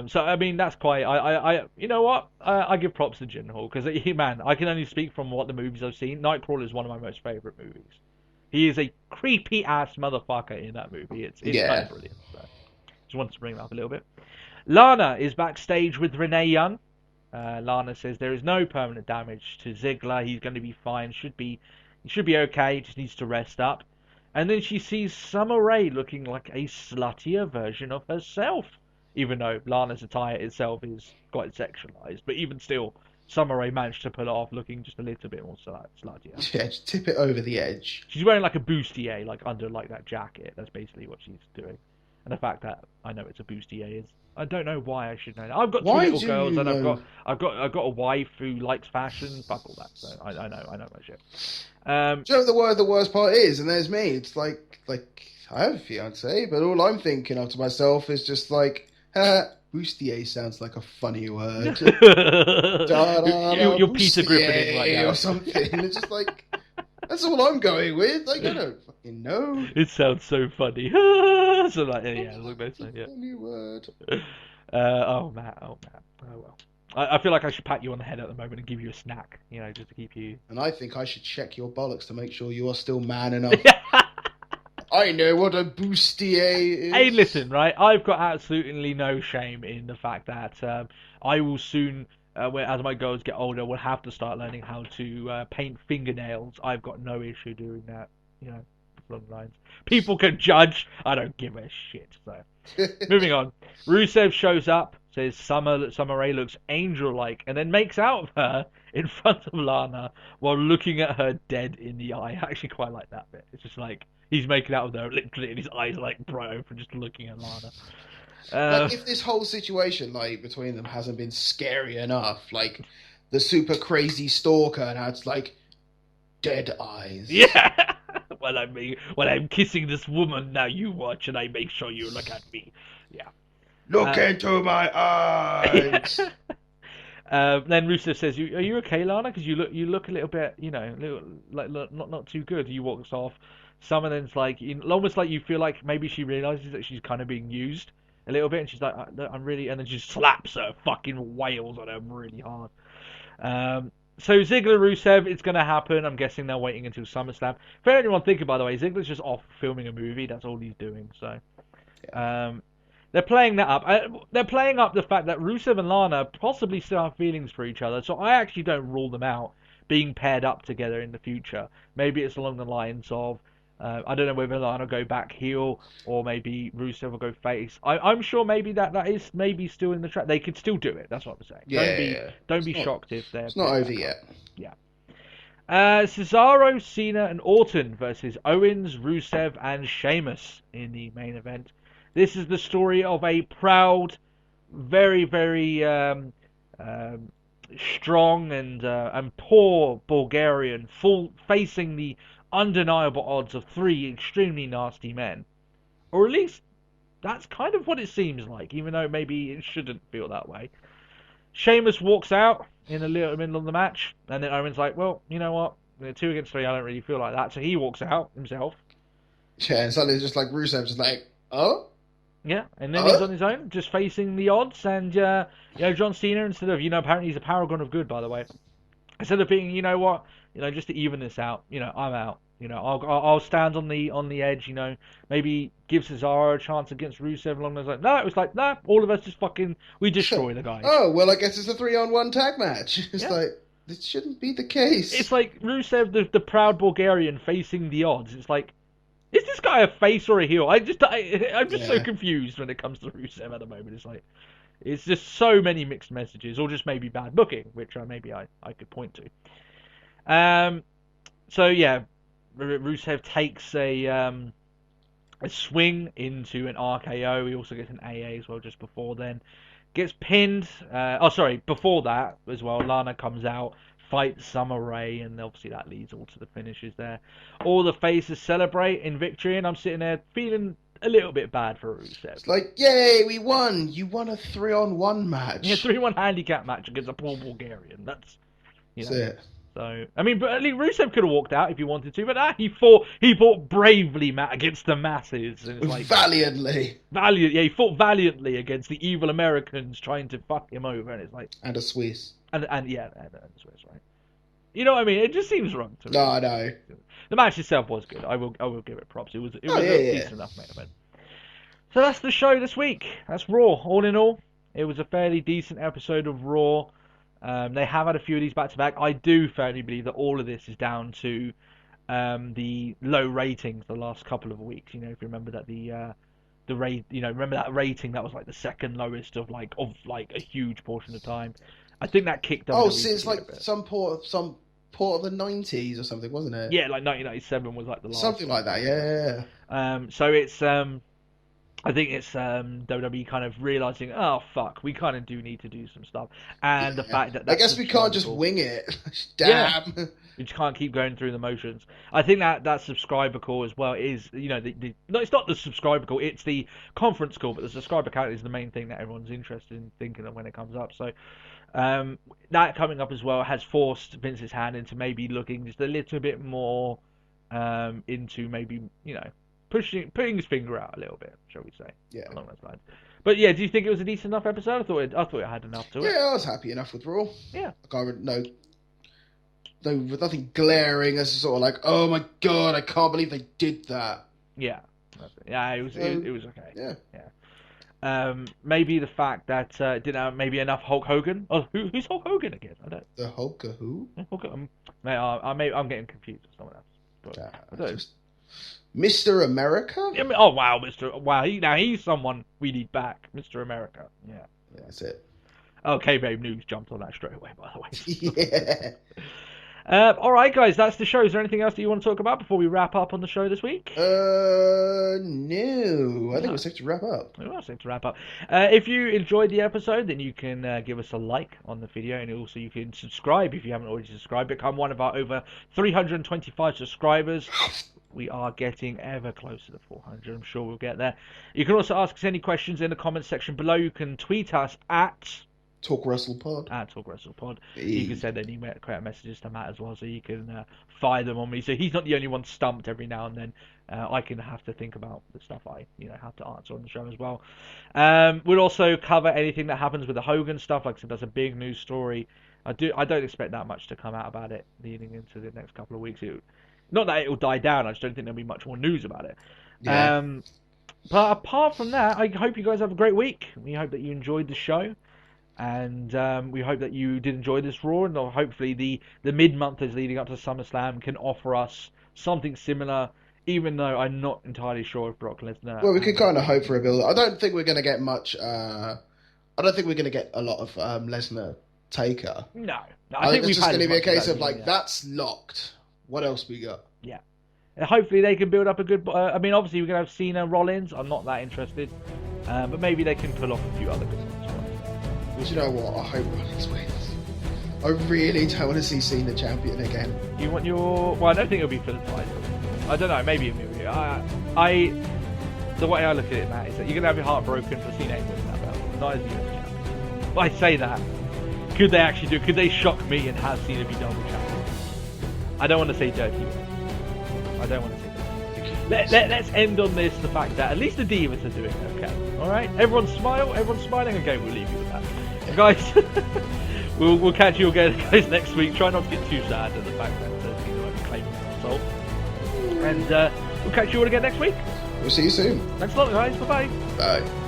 So I mean that's quite. I you know what? I give props to Gyllenhaal because man, I can only speak from what the movies I've seen. Nightcrawler is one of my most favourite movies. He is a creepy ass motherfucker in that movie. It's kind of brilliant. So. Just wanted to bring that up a little bit. Lana is backstage with Renee Young. Lana says there is no permanent damage to Ziggler. He's going to be fine. He should be okay. He just needs to rest up. And then she sees Summer Rae looking like a sluttier version of herself. Even though Lana's attire itself is quite sexualized. But even still, Summer Rae managed to pull it off looking just a little bit more sluttier. Yeah, just tip it over the edge. She's wearing like a bustier, like under like that jacket. That's basically what she's doing. And the fact that I know it's a bustier is, I don't know why I should know that. I've got 2 little girls and I've got a wife who likes fashion. Fuck all that. So I know my shit. Do you know what the worst part is? And there's me. It's like I have a fiance, but all I'm thinking of to myself is just like, bustier sounds like a funny word. You're Peter Griffin right now or something. It's just like that's all I'm going with. Like I don't fucking know. It sounds so funny. So like yeah, look better. Yeah. Funny word. Oh man. Oh well. I feel like I should pat you on the head at the moment and give you a snack, just to keep you. And I think I should check your bollocks to make sure you are still man enough. I know what a bustier is. Hey, listen, right? I've got absolutely no shame in the fact that I will soon, as my girls get older, will have to start learning how to paint fingernails. I've got no issue doing that, along the lines. People can judge. I don't give a shit. So, moving on. Rusev shows up, says Summer Rae looks angel-like, and then makes out of her in front of Lana while looking at her dead in the eye. I actually quite like that bit. It's just like he's making out with her literally, and his eyes are like bright open just looking at Lana. Like if this whole situation like between them hasn't been scary enough, like the super crazy stalker, and how it's like dead eyes. Yeah. Well, I'm kissing this woman. Now you watch, and I make sure you look at me. Yeah. Look into my eyes. Then Rusev says, "Are you okay, Lana? Because you look a little bit, not too good." He walks off. Summer then's like, almost like you feel like maybe she realizes that she's kind of being used a little bit, and she's like, "I'm really," and then she slaps her, fucking wails on her really hard. So Ziggler Rusev, it's going to happen. I'm guessing they're waiting until SummerSlam. For anyone thinking, by the way, Ziggler's just off filming a movie. That's all he's doing. So, they're playing that up. They're playing up the fact that Rusev and Lana possibly still have feelings for each other. So I actually don't rule them out being paired up together in the future. Maybe it's along the lines of, I don't know whether Lana will go back heel or maybe Rusev will go face. I'm sure maybe that is maybe still in the track. They could still do it. That's what I'm saying. Don't be shocked if they're. It's not over yet. Yeah. Cesaro, Cena, and Orton versus Owens, Rusev, and Sheamus in the main event. This is the story of a proud, very, very strong and poor Bulgarian facing the undeniable odds of 3 extremely nasty men. Or at least that's kind of what it seems like, even though maybe it shouldn't feel that way. Sheamus walks out in the middle of the match, and then Owen's like, well, you know what? 2 against 3, I don't really feel like that. So he walks out himself. Yeah, and suddenly it's just like Rusev's just like, oh? Yeah, and then he's on his own, just facing the odds. And, John Cena, instead of, apparently he's a paragon of good, by the way. Instead of being, you know what, just to even this out, I'm out. I'll stand on the edge, maybe give Cesaro a chance against Rusev along those lines. No, it was like, nah, all of us just we destroy the guy. Oh, well, I guess it's a 3-on-1 tag match. It's like, this shouldn't be the case. It's like Rusev, the proud Bulgarian, facing the odds. It's like, is this guy a face or a heel? I'm just so confused when it comes to Rusev at the moment. It's like, it's just so many mixed messages, or just maybe bad booking, which maybe I could point to. So yeah, Rusev takes a swing into an RKO. He also gets an AA as well just before then. Gets pinned. Before that as well, Lana comes out, fights Summer Rae, and obviously that leads all to the finishes there. All the faces celebrate in victory, and I'm sitting there feeling a little bit bad for Rusev. It's like, yay, we won! You won a 3-on-1 match. Yeah, 3-1 handicap match against a poor Bulgarian. That's it. So, I mean, but at least Rusev could have walked out if he wanted to, but he fought bravely, Matt, against the masses. And it's like, valiantly. Yeah, he fought valiantly against the evil Americans trying to fuck him over, and it's like... And a Swiss. And a Swiss, right? You know what I mean? It just seems wrong to me. No, I know. The match itself was good. I will give it props. It was a decent enough main event. So that's the show this week. That's Raw. All in all, it was a fairly decent episode of Raw. They have had a few of these back to back. I do firmly believe that all of this is down to the low ratings the last couple of weeks. If you remember that remember that rating that was like the second lowest of a huge portion of time. I think that kicked up. Oh, see, it's like some port of the 90s or something, wasn't it? Yeah, like 1997 was like the last. Something like that, yeah. So it's I think it's WWE kind of realizing, oh fuck, we kind of do need to do some stuff, and the fact that I guess we can't just wing it. Damn. Yeah. You just can't keep going through the motions. I think that subscriber call as well is, no, it's not the subscriber call, it's the conference call, but the subscriber count is the main thing that everyone's interested in thinking of when it comes up. So that coming up as well has forced Vince's hand into maybe looking just a little bit more into maybe, putting his finger out a little bit, shall we say? Yeah. Along those lines. But yeah, do you think it was a decent enough episode? I thought it had enough to it. Yeah, I was happy enough with Raw. Yeah. With nothing glaring as sort of like, oh my god, I can't believe they did that. Yeah. Yeah, it was okay. Yeah. Yeah. Maybe the fact that didn't have maybe enough Hulk Hogan. Oh, who's Hulk Hogan again? I don't. The Hulk who? I'm getting confused with someone else. But, Mr. America? Oh wow, he's someone we need back, Mr. America. Yeah, that's it. Okay, babe, news jumped on that straight away. By the way. Yeah. All right, guys, that's the show. Is there anything else that you want to talk about before we wrap up on the show this week? No. I think we're safe to wrap up. We are safe to wrap up. If you enjoyed the episode, then you can give us a like on the video, and also you can subscribe if you haven't already subscribed. Become one of our over 325 subscribers. We are getting ever closer to 400. I'm sure we'll get there. You can also ask us any questions in the comments section below. You can tweet us at TalkWrestlePod. At TalkWrestlePod. You can send any messages to Matt as well, so you can fire them on me. So he's not the only one stumped every now and then. I can have to think about the stuff I have to answer on the show as well. We'll also cover anything that happens with the Hogan stuff. Like I said, that's a big news story. I don't expect that much to come out about it leading into the next couple of weeks. Not that it will die down, I just don't think there'll be much more news about it. Yeah. But apart from that, I hope you guys have a great week. We hope that you enjoyed the show. And we hope that you did enjoy this Raw. And hopefully the mid-monthers leading up to SummerSlam can offer us something similar, even though I'm not entirely sure if Brock Lesnar... Well, we could kind of hope for a build. I don't think we're going to get much... I don't think we're going to get a lot of Lesnar Taker. No. I think it's just going to be a case of, that's locked. What else we got? Yeah. And hopefully they can build up a good. I mean, obviously we're gonna have Cena, Rollins. I'm not that interested, but maybe they can pull off a few other good ones. Well, you know what? I hope Rollins wins. I really don't want to see Cena champion again. You want your? Well, I don't think it'll be for the title. I don't know. Maybe it will be. The way I look at it, Matt, is that you're gonna have your heart broken for Cena ain't winning that belt. Not as the US champion. But I say that. Could they actually do? Could they shock me and have Cena be double champion? I don't want to say dirty words. I don't want to say that. Let's end on this, the fact that at least the Divas are doing okay. Alright? Everyone smile, everyone's smiling. Okay, we'll leave you with that. Guys, we'll catch you again guys next week. Try not to get too sad at the fact that Cena won't be claiming the result. And we'll catch you all again next week. We'll see you soon. Thanks a lot, guys. Bye-bye. Bye.